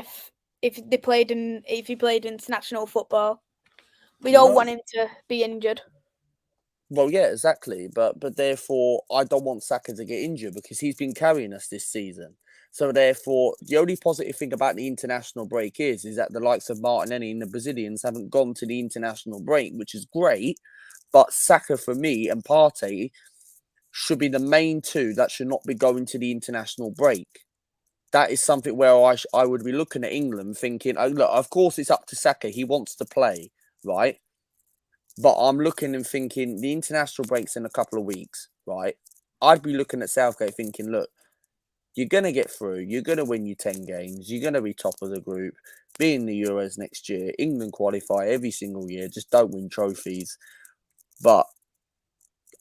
if he played international football. We don't want him to be injured. Well, yeah, exactly. But therefore, I don't want Saka to get injured because he's been carrying us this season. So therefore, the only positive thing about the international break is that the likes of Martinelli and the Brazilians haven't gone to the international break, which is great. But Saka, for me, and Partey should be the main two that should not be going to the international break. That is something where I would be looking at England thinking, oh, look, of course it's up to Saka. He wants to play, right? But I'm looking and thinking the international break's in a couple of weeks, right? I'd be looking at Southgate thinking, look, you're going to get through. You're going to win your 10 games. You're going to be top of the group, be in the Euros next year. England qualify every single year. Just don't win trophies. But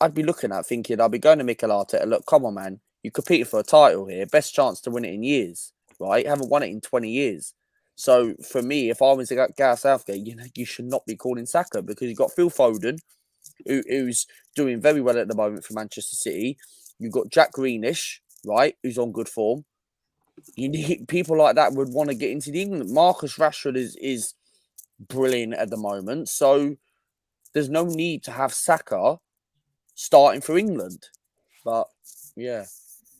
I'd be looking at thinking, I'll be going to Mikel Arteta, look, come on, man. You competed for a title here. Best chance to win it in years, right? Haven't won it in 20 years. So for me, if I was Gareth Southgate, you should not be calling Saka because you've got Phil Foden, who's doing very well at the moment for Manchester City. You've got Jack Greenish, right, who's on good form. You need people like that would want to get into the England. Marcus Rashford is brilliant at the moment, so there's no need to have Saka starting for England. But yeah.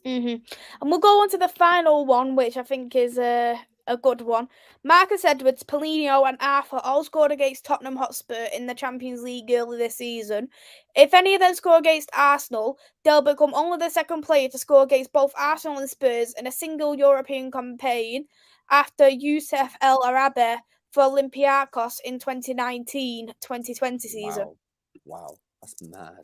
And we'll go on to the final one, which I think is a good one. Marcus Edwards, Paulinho, and Arthur all scored against Tottenham Hotspur in the Champions League early this season. If any of them score against Arsenal, they'll become only the second player to score against both Arsenal and Spurs in a single European campaign after Youssef El Arabi for Olympiacos in 2019-2020 season. Wow, that's mad.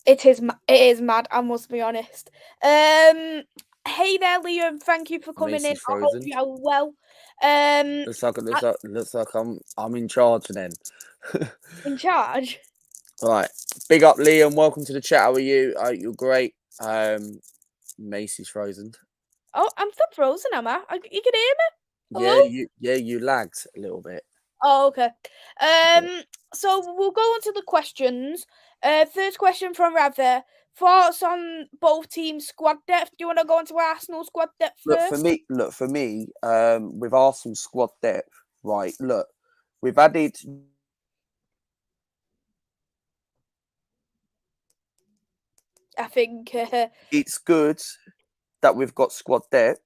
It is mad, I must be honest. Hey there, Liam. Thank you for coming in. I hope you are well. Looks like I'm in charge then. In charge. All right. Big up, Liam. Welcome to the chat. How are you? You're great. Macy's frozen. Oh, I'm still frozen, am I? You can hear me? Hello? You lagged a little bit. Oh, okay. So we'll go on to the questions. First question from Raver. Thoughts on both teams' squad depth? Do you want to go into Arsenal squad depth first? Look for me, with Arsenal squad depth, right? Look, we've added. I think it's good that we've got squad depth,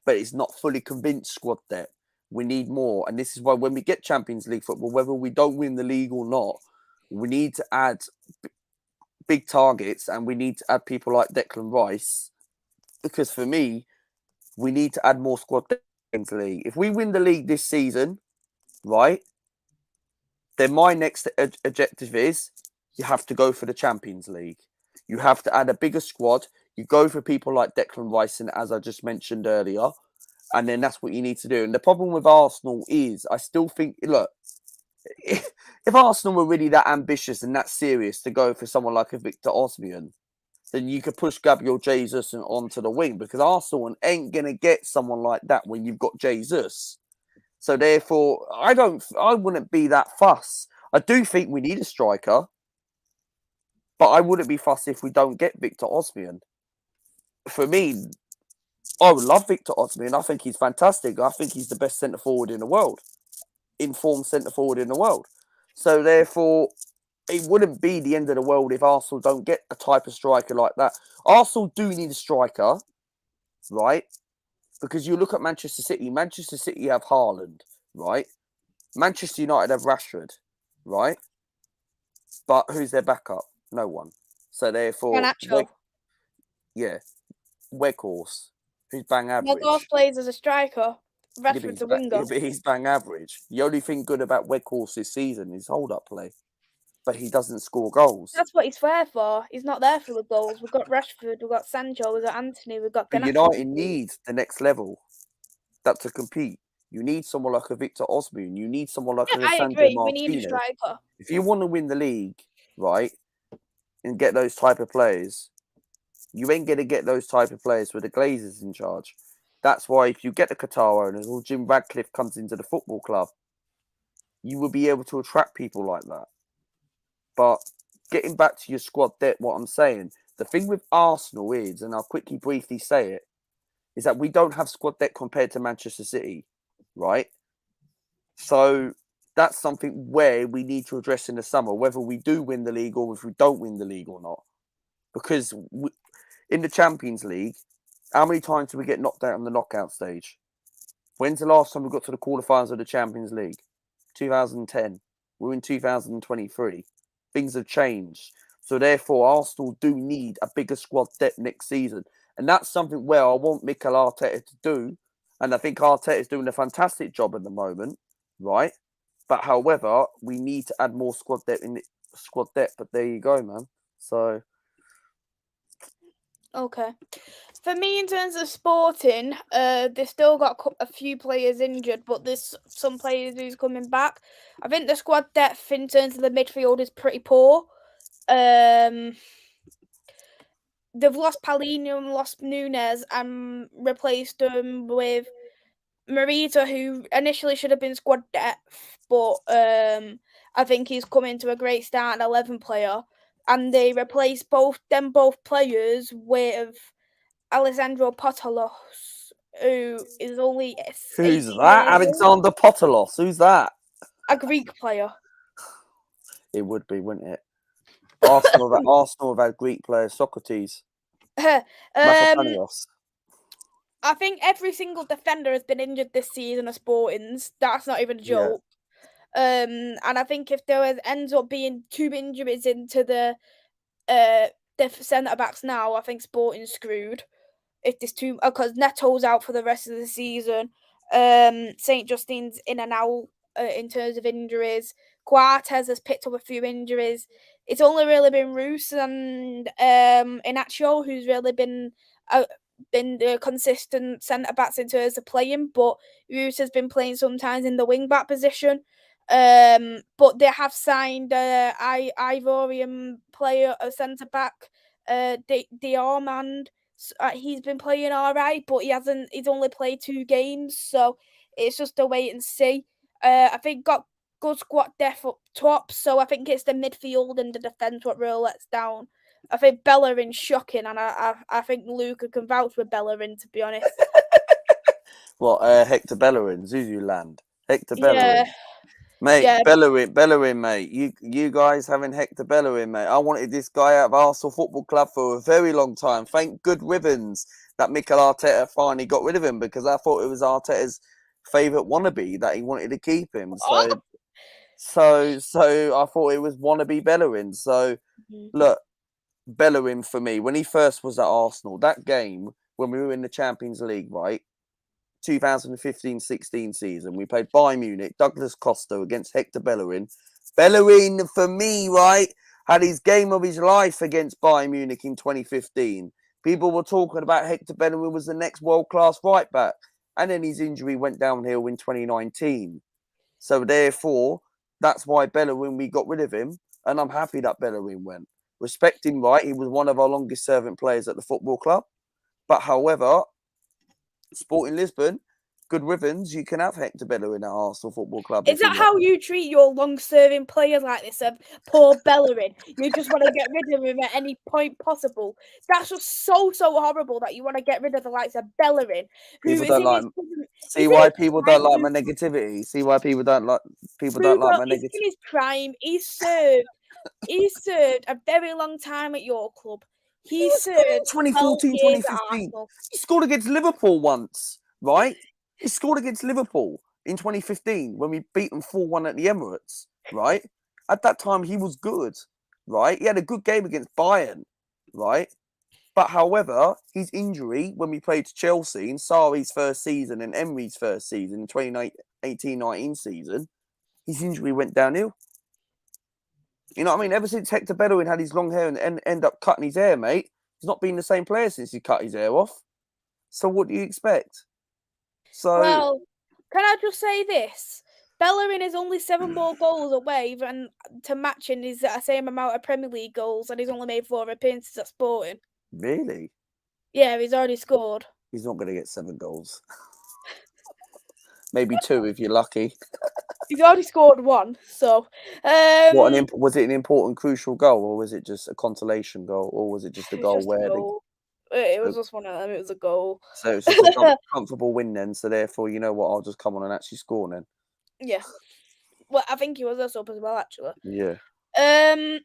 but it's not fully convinced squad depth. We need more, and this is why when we get Champions League football, whether we don't win the league or not, we need to add big targets, and we need to add people like Declan Rice, because for me, we need to add more squad depth into the league. If we win the league this season, right, then my next objective is you have to go for the Champions League. You have to add a bigger squad. You go for people like Declan Rice, and as I just mentioned earlier, and then that's what you need to do. And the problem with Arsenal is, I still think, look, if Arsenal were really that ambitious and that serious to go for someone like a Victor Osimhen, then you could push Gabriel Jesus onto the wing, because Arsenal ain't going to get someone like that when you've got Jesus. So therefore, I wouldn't be that fussed. I do think we need a striker, but I wouldn't be fussed if we don't get Victor Osimhen. For me, I would love Victor Osimhen. I think he's fantastic. I think he's the best centre forward in the world, informed centre forward in the world. So therefore, it wouldn't be the end of the world if Arsenal don't get a type of striker like that. Arsenal do need a striker, right? Because you look at Manchester City. Manchester City have Haaland, right? Manchester United have Rashford, right? But who's their backup? No one. So therefore, Weghorst, who's bang average. Weghorst plays as a striker. Rashford's a winger. But he's bang average. The only thing good about Weghorst this season is hold-up play. But he doesn't score goals. That's what he's there for. He's not there for the goals. We've got Rashford, we've got Sancho, we've got Anthony, we've got But United needs the next level to compete. You need someone like a Victor Osimhen. You need someone like a I Sandro agree. Martinez. We need a striker. If you want to win the league, right, and get those type of players, you ain't going to get those type of players with the Glazers in charge. That's why if you get the Qatar owners or Jim Radcliffe comes into the football club, you will be able to attract people like that. But getting back to your squad depth, what I'm saying, the thing with Arsenal is, and I'll quickly briefly say it, is that we don't have squad depth compared to Manchester City, right? So that's something where we need to address in the summer, whether we do win the league or if we don't win the league or not. Because in the Champions League, how many times do we get knocked out on the knockout stage? When's the last time we got to the quarterfinals of the Champions League? 2010. We're in 2023. Things have changed. So therefore, Arsenal do need a bigger squad depth next season. And that's something where I want Mikel Arteta to do. And I think Arteta is doing a fantastic job at the moment, right? But however, we need to add more squad depth in squad depth. But there you go, man. So okay. For me, in terms of Sporting, they've still got a few players injured, but there's some players who's coming back. I think the squad depth in terms of the midfield is pretty poor. They've lost Paulinho and lost Nunes and replaced them with Marita, who initially should have been squad depth, but I think he's come into a great starting 11 player. And they replaced both players with Alessandro Potolos, who is only 18 who's that? Alexander Potolos. Who's that? A Greek player. It would be, wouldn't it? Arsenal have had Greek players. Socrates. Mafropanos. I think every single defender has been injured this season of Sporting's. That's not even a joke. Yeah. And I think if there ends up being 2 injuries into the centre backs now, I think Sporting's screwed. If there's 2, because Neto's out for the rest of the season. St. Justine's in and out in terms of injuries. Quartes has picked up a few injuries. It's only really been Roos and Inacio who's really been the consistent centre backs in terms of playing, but Roos has been playing sometimes in the wing back position. But they have signed Ivorian player, a centre back, Diarmand. He's been playing all right, but he's only played 2 games, so it's just a wait and see. I think got good squad depth up top, so I think it's the midfield and the defence what really lets down. I think Bellerin's shocking, and I think Luca can vouch with Bellerin, to be honest. What, Hector Bellerin, Zuzuland? Hector Bellerin. Yeah. Mate, yeah. Bellerin, mate. You guys having Hector Bellerin, mate. I wanted this guy out of Arsenal Football Club for a very long time. Thank good ribbons that Mikel Arteta finally got rid of him, because I thought it was Arteta's favourite wannabe that he wanted to keep him. So I thought it was wannabe Bellerin. So, look, Bellerin for me, when he first was at Arsenal, that game when we were in the Champions League, right? 2015-16 season, we played Bayern Munich, Douglas Costa against Hector Bellerin. Bellerin, for me, right, had his game of his life against Bayern Munich in 2015. People were talking about Hector Bellerin was the next world-class right back. And then his injury went downhill in 2019. So therefore, that's why Bellerin, we got rid of him. And I'm happy that Bellerin went. Respect him, right? He was one of our longest serving players at the football club. But however, Sporting Lisbon, good ribbons, you can have Hector Bellerin at Arsenal Football Club. Is that how you treat your long-serving players like this? Poor Bellerin. You just want to get rid of him at any point possible. That's just so horrible that you want to get rid of the likes of Bellerin, who People is don't in like. his See why people don't like my negativity. See why people don't like my negativity. He's in his prime. He's served a very long time at your club. He served 2014, 12 years at 2015. Arsenal. He scored against Liverpool once, right? He scored against Liverpool in 2015 when we beat them 4-1 at the Emirates, right? At that time, he was good, right? He had a good game against Bayern, right? But however, his injury when we played Chelsea in Sarri's first season and Emery's first season, in 2018-19 season, his injury went downhill. You know what I mean? Ever since Hector Bellerin had his long hair and end up cutting his hair, mate, he's not been the same player since he cut his hair off. So what do you expect? So well, can I just say this? Bellerin is only 7 more goals away to matching his same amount of Premier League goals, and he's only made 4 appearances at Sporting. Really? Yeah, he's already scored. He's not going to get 7 goals. Maybe 2 if you're lucky. He's already scored 1, so... was it an important, crucial goal, or was it just a consolation goal, or was it just a goal where... It was just one of them, it was a goal. So it's just a comfortable win then, so therefore, you know what, I'll just come on and actually score then. Yeah. Well, I think he was a sub as well, actually. Yeah.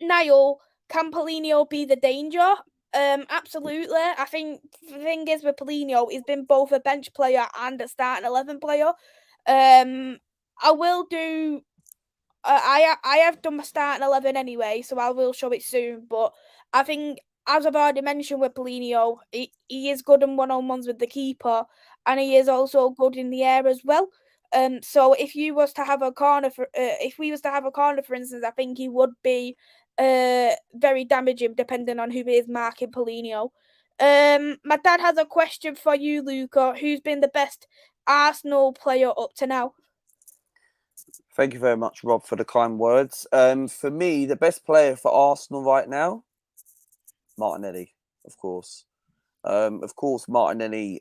Niall, can Paulinho be the danger? Absolutely. I think the thing is with Paulinho, he's been both a bench player and a starting 11 player. I will do. I have done my starting 11 anyway, so I will show it soon. But I think, as I've already mentioned with Paulinho, he is good in one-on-ones with the keeper, and he is also good in the air as well. So if you was to have a corner if we was to have a corner, for instance, I think he would be very damaging depending on who is marking Paulinho. My dad has a question for you, Luca. Who's been the best Arsenal player up to now? Thank you very much, Rob, for the kind words. For me, the best player for Arsenal right now, Martinelli, of course. Martinelli.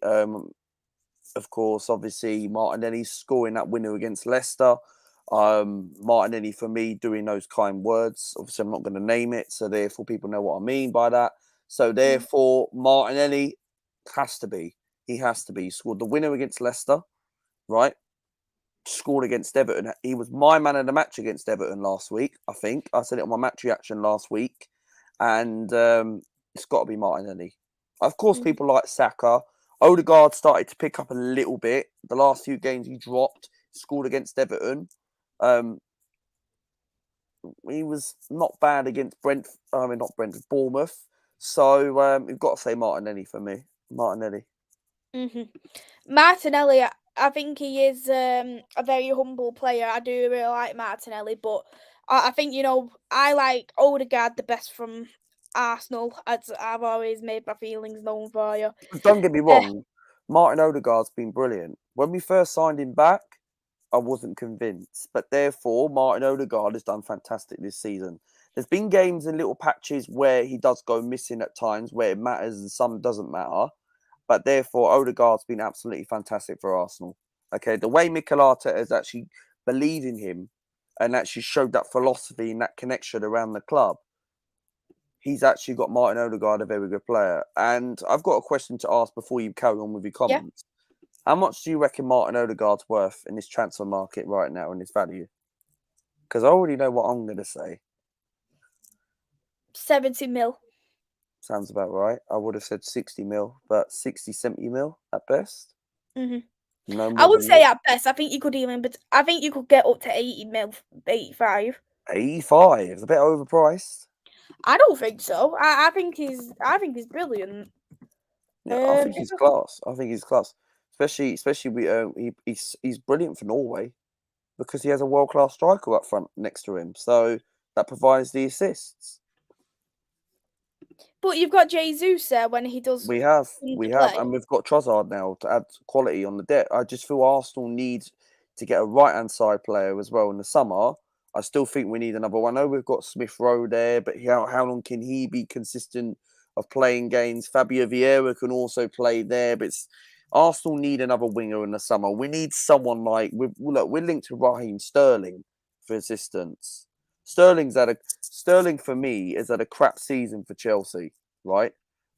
Of course, obviously, Martinelli scoring that winner against Leicester. Martinelli, for me, doing those kind words. Obviously, I'm not going to name it, so therefore people know what I mean by that. So therefore, Martinelli has to be. He has to be. He scored the winner against Leicester, right? Scored against Everton. He was my man of the match against Everton last week, I think. I said it on my match reaction last week. And it's got to be Martinelli. Of course, people like Saka. Odegaard started to pick up a little bit. The last few games he dropped, scored against Everton. He was not bad against Bournemouth. So you've got to say Martinelli for me. Martinelli. Martinelli, I think he is a very humble player. I do really like Martinelli, but I think, I like Odegaard the best from Arsenal, as I've always made my feelings known for you. Don't get me wrong, Martin Odegaard's been brilliant. When we first signed him back, I wasn't convinced. But therefore, Martin Odegaard has done fantastic this season. There's been games and little patches where he does go missing at times, where it matters and some doesn't matter. But therefore, Odegaard's been absolutely fantastic for Arsenal. Okay, the way Mikel Arteta has actually believed in him and actually showed that philosophy and that connection around the club, he's actually got Martin Odegaard, a very good player. And I've got a question to ask before you carry on with your comments. Yeah. How much do you reckon Martin Odegaard's worth in this transfer market right now and his value? Because I already know what I'm going to say. 70 mil. Sounds about right. I would have said 60 mil, but 60, 70 mil at best. No, I would say at best. I think you could get up to 80 mil, 85. 85? It's a bit overpriced. I don't think so. I think he's brilliant. Yeah, I think he's class. Especially he's brilliant for Norway. because he has a world-class striker up front next to him. So that provides the assists. But you've got Jesus there when he does We have, play. and we've got Trossard now to add quality on the deck. I just feel Arsenal need to get a right-hand side player as well in the summer. I still think we need another one. I know we've got Smith Rowe there, but how long can he be consistent of playing games? Fabio Vieira can also play there, but Arsenal need another winger in the summer. We need someone like we're linked to Raheem Sterling for assistance. Sterling for me is at a crap season for Chelsea, right?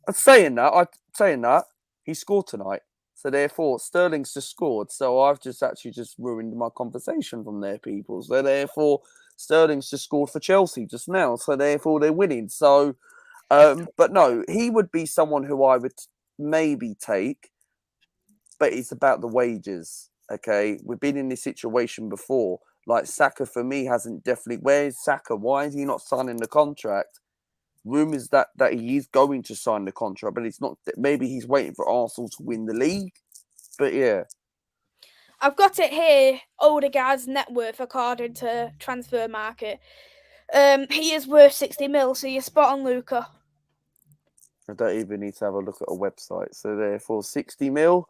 And saying that, he scored tonight. So therefore, Sterling's just scored. So I've just ruined my conversation from there, people. So therefore, Sterling's just scored for Chelsea just now. So therefore, they're winning. So, but no, he would be someone who I would maybe take. But it's about the wages. Okay, we've been in this situation before. Like Saka, for me, hasn't definitely. Where is Saka? Why is he not signing the contract? Rumours that he is going to sign the contract, but it's not. Maybe he's waiting for Arsenal to win the league. But yeah, I've got it here. Odegaard's net worth according to Transfer Market. He is worth 60 mil. So you're spot on, Luca. I don't even need to have a look at a website. So therefore, 60 mil.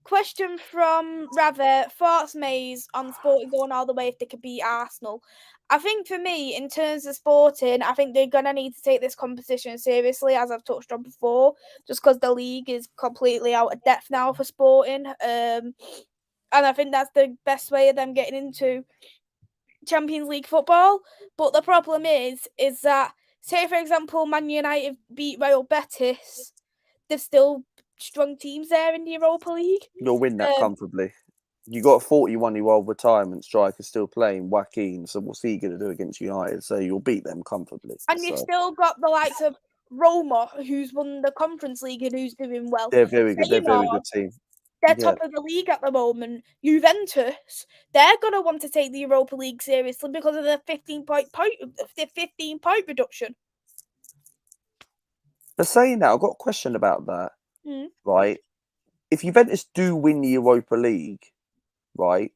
Question from Rather. Thoughts, Mays, on Sporting going all the way if they could beat Arsenal? I think for me, in terms of Sporting, I think they're going to need to take this competition seriously, as I've touched on before, just because the league is completely out of depth now for Sporting. And I think that's the best way of them getting into Champions League football. But the problem is that, say, for example, Man United beat Real Betis, there's still strong teams there in the Europa League. You'll win that comfortably. You got a 41-year-old retirement striker still playing, Joaquin. So what's he going to do against United? So you'll beat them comfortably. And you've still got the likes of Roma, who's won the Conference League and who's doing well. They're very good. They're a very good team. They're top of the league at the moment. Juventus, they're going to want to take the Europa League seriously because of the 15-point reduction. But saying that, I've got a question about that. Right? If Juventus do win the Europa League, right,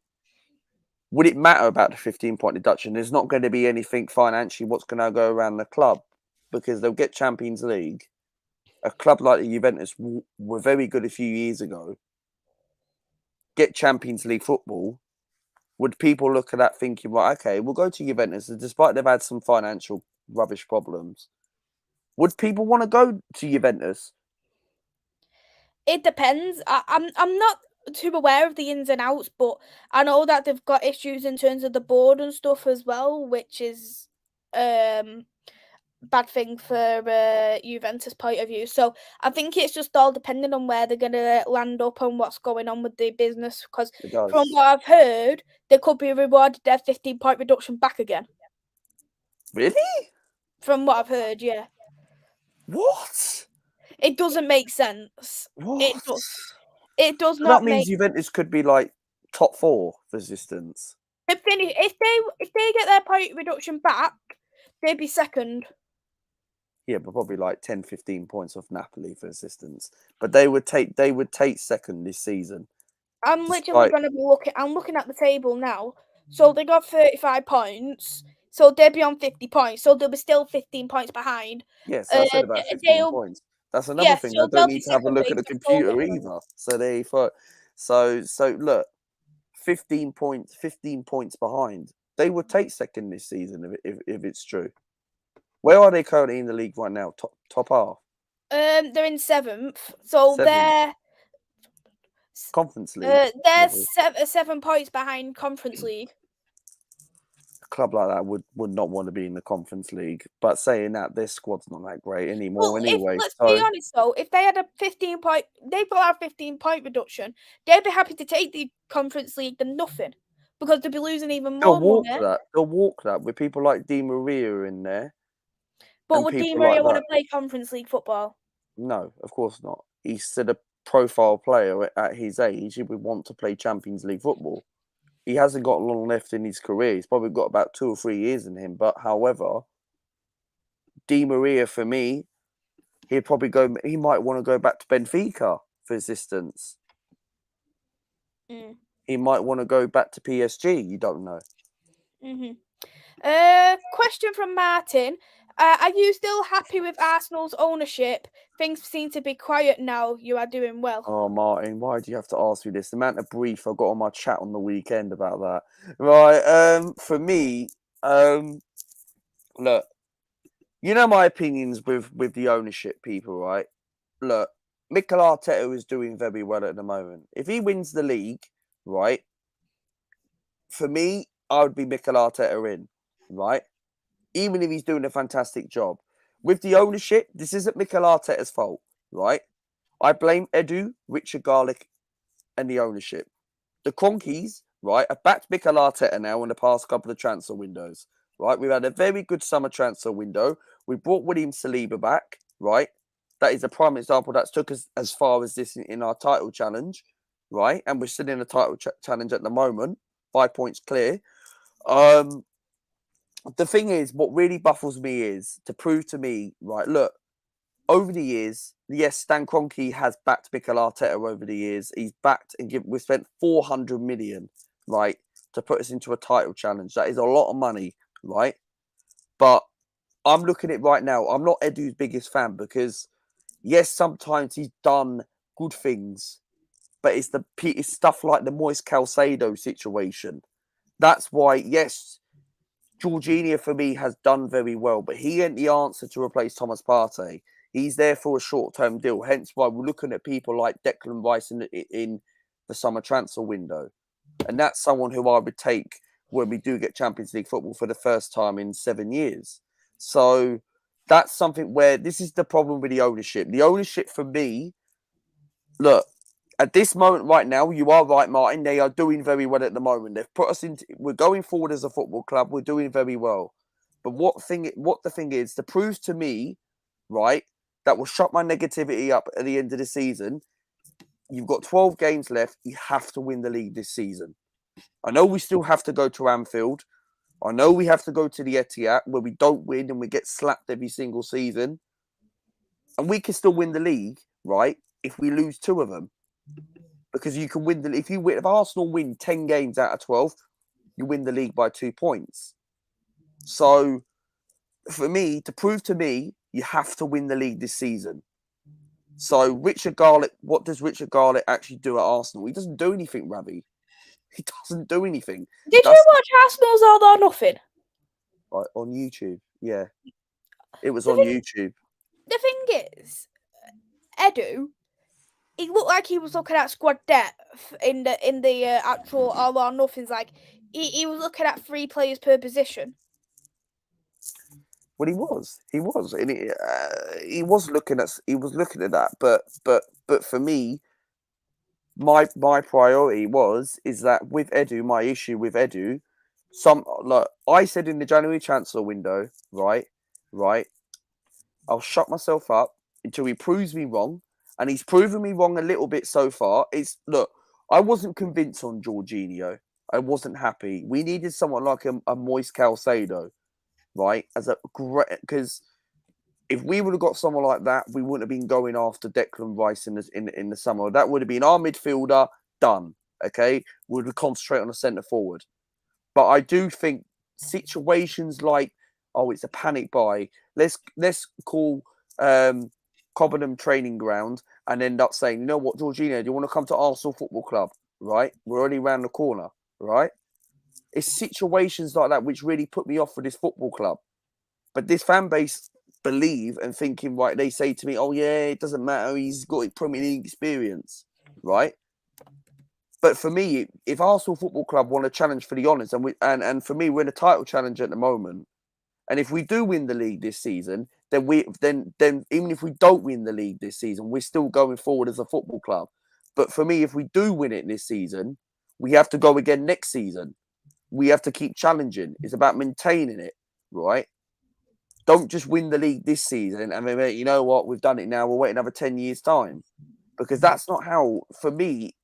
would it matter about the 15-point deduction? There's not going to be anything financially what's going to go around the club because they'll get Champions League. A club like the Juventus were very good a few years ago. Get Champions League football. Would people look at that thinking, right, okay, we'll go to Juventus, despite they've had some financial rubbish problems. Would people want to go to Juventus? It depends. I'm not too aware of the ins and outs, but I know that they've got issues in terms of the board and stuff as well, which is bad thing for Juventus point of view. So I think it's just all depending on where they're going to land up and what's going on with the business. Because from what I've heard, they could be rewarded their 15-point reduction back again. Really? From what I've heard, yeah. What? It doesn't make sense. What? It does so not. That means Juventus could be like top 4 resistance. If they get their point reduction back, they'd be second. Yeah, but probably like 10, 15 points off Napoli for assistance. But they would take second this season. I'm literally going to be looking. I'm looking at the table now. So they got 35 points. So they'd be on 50 points. So they'll be still 15 points behind. Yes, I said about 15 points. That's another thing. So I don't need to have a look at the computer either. So there you go. So look, 15 points behind. They would take second this season if it's true. Where are they currently in the league right now? Top half? They're in 7th. So they're Conference League. They're 7 points behind Conference League. A club like that would not want to be in the Conference League. But saying that, their squad's not that great anymore. Well, anyway, let's be honest though, if they had a 15-point, they've got a 15-point reduction, they'd be happy to take the Conference League than nothing because they'd be losing even more money. They'll walk that with people like Di Maria in there. But would Di Maria want to play Conference League football? No, of course not. He's still a profile player at his age. He would want to play Champions League football. He hasn't got long left in his career. He's probably got about 2 or 3 years in him. But however, Di Maria for me he'd probably go. He might want to go back to Benfica for assistance. He might want to go back to PSG. You don't know. Question from Martin. Are you still happy with Arsenal's ownership? Things seem to be quiet now. You are doing well. Oh, Martin, why do you have to ask me this? The amount of brief I got on my chat on the weekend about that. Right. For me, look, you know my opinions with the ownership people, right? Look, Mikel Arteta is doing very well at the moment. If he wins the league, right, for me, I would be Mikel Arteta in, right? Even if he's doing a fantastic job. With the ownership, this isn't Mikel Arteta's fault, right? I blame Edu, Richard Garlick, and the ownership. The Cronkies, right, have backed Mikel Arteta now in the past couple of transfer windows, right? We've had a very good summer transfer window. We brought William Saliba back, right? That is a prime example that's took us as far as this in our title challenge, right? And we're still in a title challenge at the moment, 5 points clear. The thing is, what really baffles me is to prove to me, right, look, over the years, yes, Stan Kroenke has backed Mikel Arteta over the years. He's backed and we've spent 400 million, right, to put us into a title challenge. That is a lot of money, right? But I'm looking at it right now. I'm not Edu's biggest fan because, yes, sometimes he's done good things, but it's stuff like the Moise Caicedo situation. That's why, yes, Jorginho for me has done very well, but he ain't the answer to replace Thomas Partey. He's there for a short-term deal. Hence why we're looking at people like Declan Rice in the summer transfer window. And that's someone who I would take when we do get Champions League football for the first time in 7 years. So that's something where this is the problem with the ownership. The ownership for me, look, at this moment right now, you are right, Martin. They are doing very well at the moment. They've put us into. We're going forward as a football club. We're doing very well. But what the thing is to prove to me, right, that will shut my negativity up at the end of the season. You've got 12 games left. You have to win the league this season. I know we still have to go to Anfield. I know we have to go to the Etihad where we don't win and we get slapped every single season. And we can still win the league, right, if we lose 2 of them. Because you can win if Arsenal win 10 games out of 12, you win the league by 2 points. So for me, to prove to me, you have to win the league this season. So Richard Garlick, what does Richard Garlick actually do at Arsenal? He doesn't do anything, Ravi. He doesn't do anything. Did you watch Arsenal's All or Nothing? Right, on YouTube, yeah. It was on YouTube. The thing is, Edu, he looked like he was looking at squad depth in the actual All or Nothings. Like he was looking at 3 players per position. Well, he was, and he was looking at that. But for me, my priority is that with Edu, my issue with Edu, like I said in the January transfer window, right, I'll shut myself up until he proves me wrong, and he's proven me wrong a little bit so far. Look, I wasn't convinced on Jorginho. I wasn't happy. We needed someone like a Moise Caicedo, right? Because if we would have got someone like that, we wouldn't have been going after Declan Rice in the summer. That would have been our midfielder done. Okay, we would concentrate on a centre forward. But I do think situations like, oh, it's a panic buy. Let's call Cobham training ground and end up saying, you know what, Jorginho, do you want to come to Arsenal Football Club? Right, we're already around the corner. Right, it's situations like that which really put me off for this football club. But this fan base believe and thinking, right, they say to me, oh yeah, it doesn't matter, he's got Premier League experience, right? But for me, if Arsenal Football Club want to challenge for the honours, and for me, we're in a title challenge at the moment, and if we do win the league this season, then even if we don't win the league this season, we're still going forward as a football club. But for me, if we do win it this season, we have to go again next season. We have to keep challenging. It's about maintaining it, right? Don't just win the league this season and then, you know what, we've done it now, we'll wait another 10 years' time. Because that's not how, for me,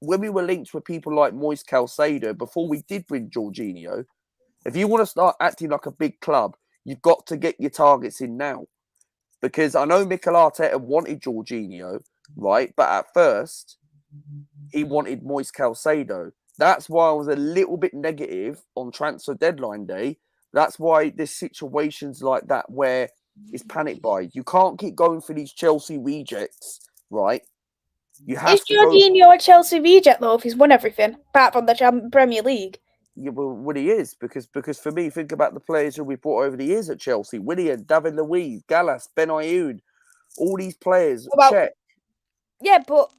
when we were linked with people like Moise Caicedo, before we did bring Jorginho, if you want to start acting like a big club, you've got to get your targets in now. Because I know Mikel Arteta wanted Jorginho, right? But at first, he wanted Moise Caicedo. That's why I was a little bit negative on transfer deadline day. That's why there's situations like that where it's panic buy. You can't keep going for these Chelsea rejects, right? You Is have to go. Jorginho a Chelsea reject though? If he's won everything apart from the Premier League. Yeah, well, what he is, because for me, think about the players who we brought over the years at Chelsea: Willian, David Luiz, Gallas, Ben Ayoun, all these players. Check. Yeah, but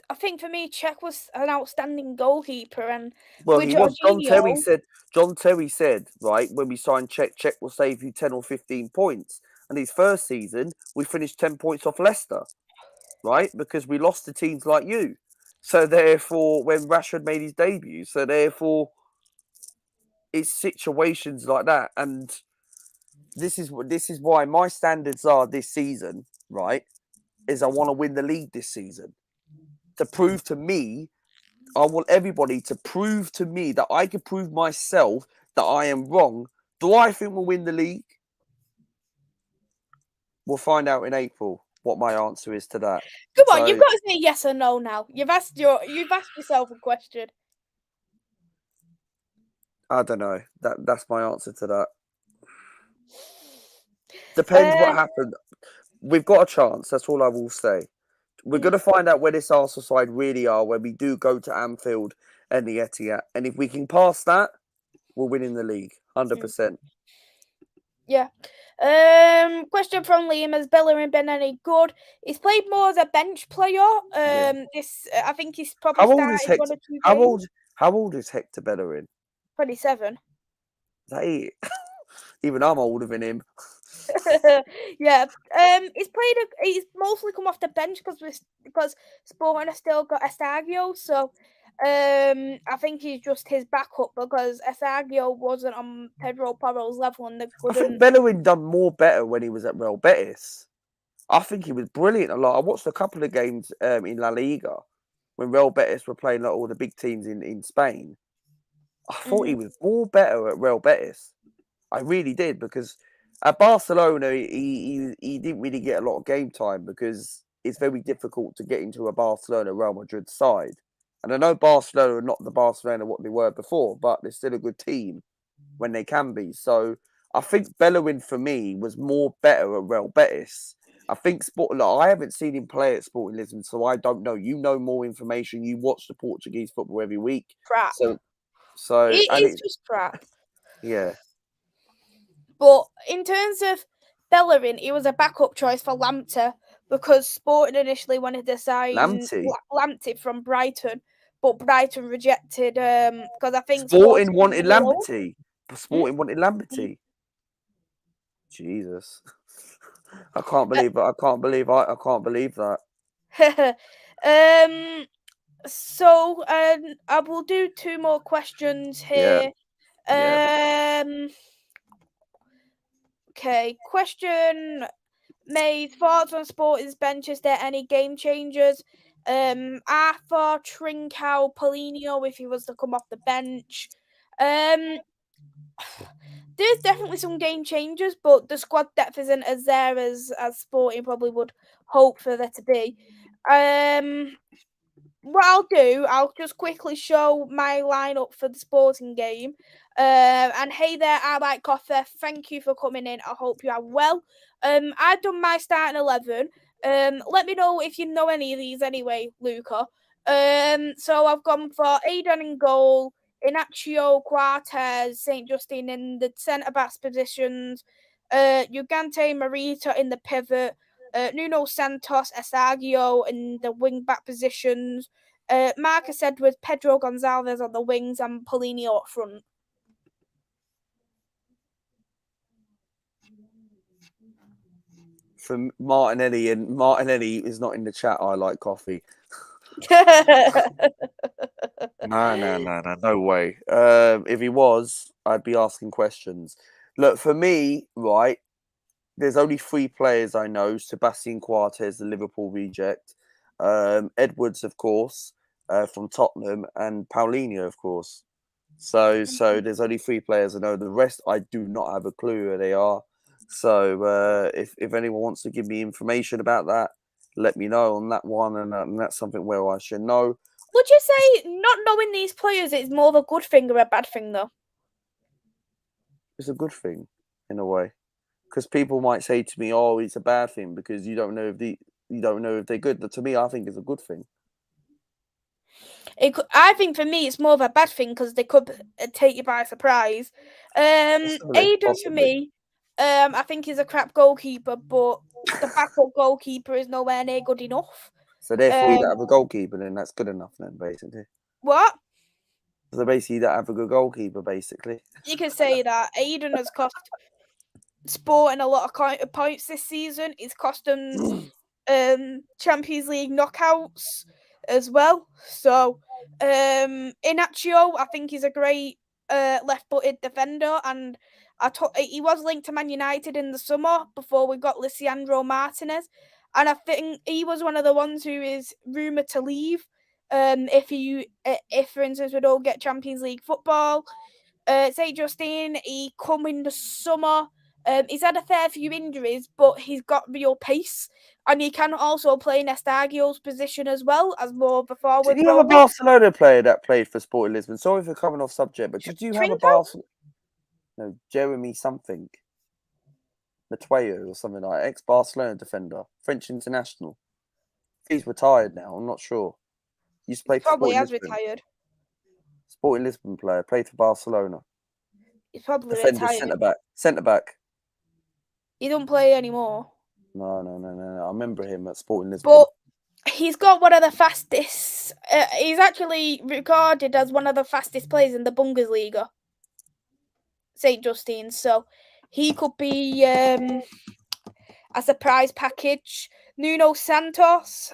I think for me, Czech was an outstanding goalkeeper, and Well, with he was. Jorginho, John Terry said, right, when we signed Czech will save you 10 or 15 points. And his first season, we finished 10 points off Leicester, right? Because we lost to teams like you. So therefore, when Rashford made his debut, so therefore, it's situations like that. And this is why my standards are this season, right? Is I want to win the league this season. To prove to me, I want everybody to prove to me that I can prove myself that I am wrong. Do I think we'll win the league? We'll find out in April what my answer is to that. come on, you've got to say yes or no now. You've asked yourself a question. I don't know. That's my answer to that. Depends what happened. We've got a chance. That's all I will say. We're going to find out where this Arsenal side really are when we do go to Anfield and the Etihad. And if we can pass that, we're winning the league, 100%. Yeah. Question from Liam: has Bellerin been any good? He's played more as a bench player. This I think he's probably started one or two games. How old is Hector Bellerin? 27. Hey, even I'm older than him. Yeah. He's mostly come off the bench because Sporting has still got Estagio, so I think he's just his backup because Estagio wasn't on Pedro Porro's level and they I think couldn't. Bellerin done more better when he was at Real Betis. I think he was brilliant a lot. I watched a couple of games in La Liga when Real Betis were playing like all the big teams in Spain. I thought he was more better at Real Betis. I really did, because at Barcelona he didn't really get a lot of game time because it's very difficult to get into a Barcelona Real Madrid side. And I know Barcelona are not the Barcelona what they were before, but they're still a good team when they can be. So I think Bellerin for me was more better at Real Betis. I think I haven't seen him play at Sporting Lisbon, so I don't know. You know more information. You watch the Portuguese football every week. Crap. It's just crap. Yeah. But in terms of Bellerin, he was a backup choice for Lamptey because Sporting initially wanted to sign Lamptey from Brighton, but Brighton rejected because I think Sporting wanted Lamptey. Sporting wanted Lamptey. Jesus. I can't believe it. I can't believe that. So I will do two more questions here. Okay, question made thoughts on Sporting's bench. Is there any game changers? Arthur, Trincao, Paulinho, if he was to come off the bench. There's definitely some game changers, but the squad depth isn't as there as Sporting probably would hope for there to be. What I'll do, I'll just quickly show my lineup for the Sporting game. And hey there, I like coffee. Thank you for coming in. I hope you are well. I've done my starting 11. Let me know if you know any of these anyway, Luca. So I've gone for Aidan in goal, Inacio, Quartes, St. Justine in the centre-back positions, Ugarte, Marita in the pivot, Nuno Santos, Estagio in the wing-back positions, Marcus Edwards, Pedro Gonzalez on the wings, and Paulinho up front. From Martinelli is not in the chat. I like coffee. No way. If he was, I'd be asking questions. Look, for me, right, there's only 3 players I know. Sebastian Quartes, the Liverpool reject. Edwards, of course, from Tottenham, and Paulinho, of course. So there's only 3 players I know. The rest, I do not have a clue who they are. So if anyone wants to give me information about that, let me know on that one, and that's something where I should know. Would you say not knowing these players is more of a good thing or a bad thing, though? It's a good thing in a way, because people might say to me, "Oh, it's a bad thing because you don't know if they're good." But to me, I think it's a good thing. I think for me, it's more of a bad thing because they could take you by surprise. Aiden for Possibly. me, I think he's a crap goalkeeper, but the backup goalkeeper is nowhere near good enough. So therefore, you don't have a goalkeeper, then that's good enough. Then basically, What? so basically, you don't have a good goalkeeper. Basically, You could say that Aiden has cost Sporting a lot of points this season. He's cost them Champions League knockouts as well. So Inacio, I think he's a great left-footed defender, and he was linked to Man United in the summer before we got Lisandro Martinez, and I think he was one of the ones who is rumoured to leave. If for instance we don't get Champions League football, St. Justine, he come in the summer. He's had a fair few injuries, but he's got real pace, and he can also play Nestagio's position as well as more of a did forward you have a role. Barcelona player that played for Sporting Lisbon? Sorry for coming off subject, but did you have a Trinco? No, Jeremy something, Matueo or something like ex-Barcelona defender, French international. He's retired now. I'm not sure. He used to He play for probably Sporting has Lisbon. retired. Sporting Lisbon player, played for Barcelona. He's probably Defender, retired. centre back. He don't play anymore. No. I remember him at Sporting Lisbon. But he's got one of the fastest. He's actually regarded as one of the fastest players in the Bundesliga, St. Justine. So he could be a surprise package. Nuno Santos,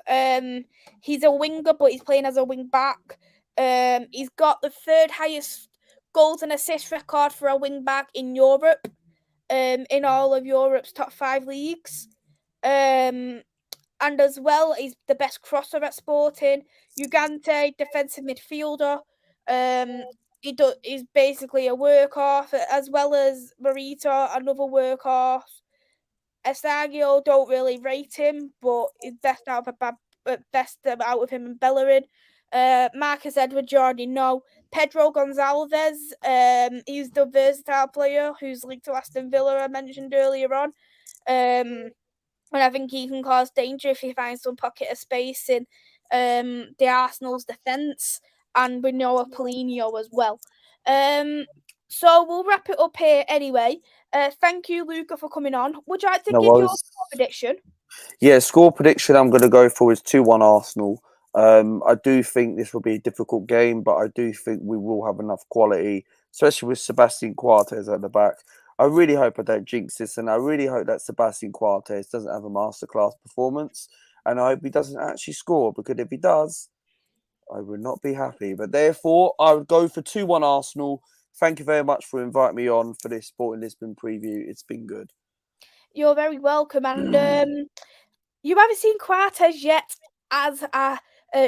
he's a winger, but he's playing as a wing back. He's got the third highest goals and assist record for a wing back in Europe, in all of Europe's top 5 leagues. And as well, he's the best crosser at Sporting. Ugarte, defensive midfielder. He's basically a workhorse, as well as Marita, another workhorse. Estagio, don't really rate him, but he's best out of him and Bellerin. Marcus Edwards, you already know. Pedro Gonzalez, he's the versatile player who's linked to Aston Villa I mentioned earlier on. And I think he can cause danger if he finds some pocket of space in the Arsenal's defence. And we know of Paulinho as well. So we'll wrap it up here anyway. Thank you, Luca, for coming on. Would you like to give your prediction? Yeah, score prediction I'm going to go for is 2-1 Arsenal. I do think this will be a difficult game, but I do think we will have enough quality, especially with Sebastian Coates at the back. I really hope I don't jinx this, and I really hope that Sebastian Coates doesn't have a masterclass performance, and I hope he doesn't actually score, because if he does, I would not be happy. But therefore, I would go for 2-1 Arsenal. Thank you very much for inviting me on for this Sporting Lisbon preview. It's been good. You're very welcome. And you haven't seen Coates yet as a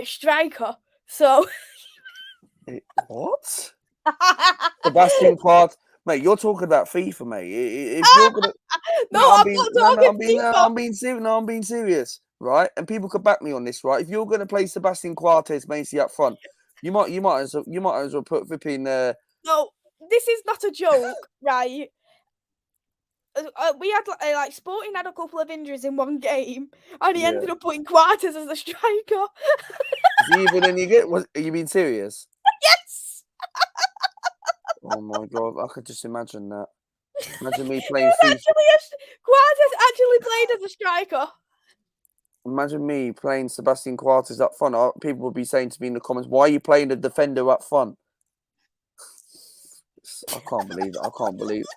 striker, so... What? Sebastian Coates, mate, you're talking about FIFA, mate. If you're gonna, I'm not talking FIFA. I'm being serious. No, I'm being serious, right? And people could back me on this, right? If you're gonna play Sebastian Coates, Maisy up front, you might as well put flipping. No, this is not a joke, right? We had like Sporting had a couple of injuries in one game, and he ended up putting Coates as a striker. Is he even any good? Are you being serious? Yes. Oh my god, I could just imagine that. Imagine me playing FIFA. Coates actually played as a striker. Imagine me playing Sebastian Coates up front. People would be saying to me in the comments, "Why are you playing the defender up front?" I can't believe it. I can't believe it.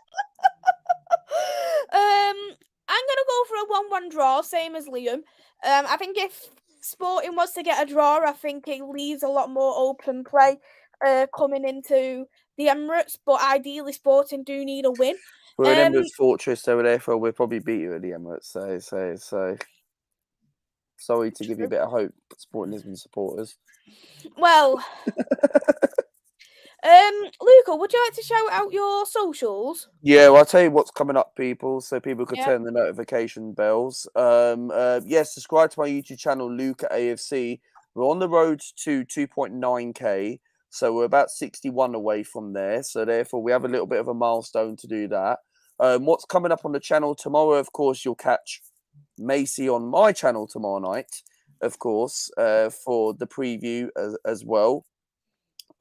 I'm gonna go for a 1-1 draw, same as Liam. I think if Sporting was to get a draw, I think it leaves a lot more open play coming into the Emirates. But ideally, Sporting do need a win. We're an Emirates fortress, so therefore we'll probably beat you at the Emirates. So sorry to give you a bit of hope, Sporting Lisbon supporters. Well, Luca, would you like to shout out your socials? Yeah, well, I'll tell you what's coming up, people, so people could Yeah. turn the notification bells. Yes, subscribe to my YouTube channel, Luca AFC. We're on the road to 2.9k, so we're about 61 away from there. So therefore, we have a little bit of a milestone to do that. What's coming up on the channel tomorrow? Of course, you'll catch Maisy on my channel tomorrow night, of course, for the preview as well.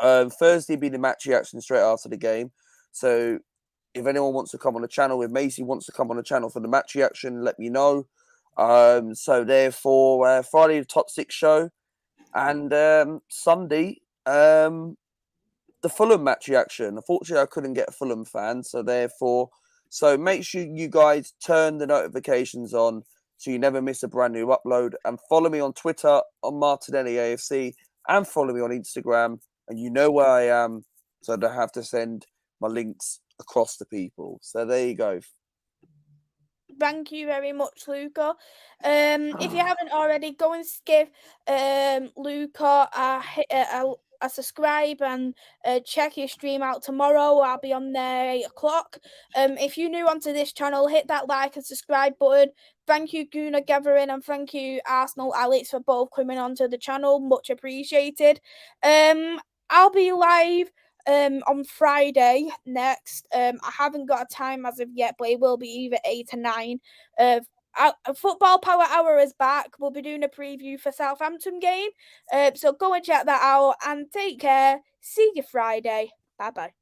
Thursday be the match reaction straight after the game. So if anyone wants to come on the channel, if Maisy wants to come on the channel for the match reaction, let me know. So therefore, Friday the top six show, and Sunday the Fulham match reaction. Unfortunately, I couldn't get a Fulham fan, so therefore, so make sure you guys turn the notifications on so you never miss a brand new upload, and follow me on Twitter on Martinelli AFC, and follow me on Instagram, and you know where I am, so I don't have to send my links across to people. So there you go. Thank you very much, Luca. If you haven't already, go and give Luca a subscribe and check his stream out tomorrow. I'll be on there 8 o'clock. If you're new onto this channel, hit that like and subscribe button. Thank you, Guna Gathering, and thank you, Arsenal Alex, for both coming onto the channel. Much appreciated. I'll be live on Friday next. I haven't got a time as of yet, but it will be either 8 or 9. Football Power Hour is back. We'll be doing a preview for Southampton game. So go and check that out and take care. See you Friday. Bye bye.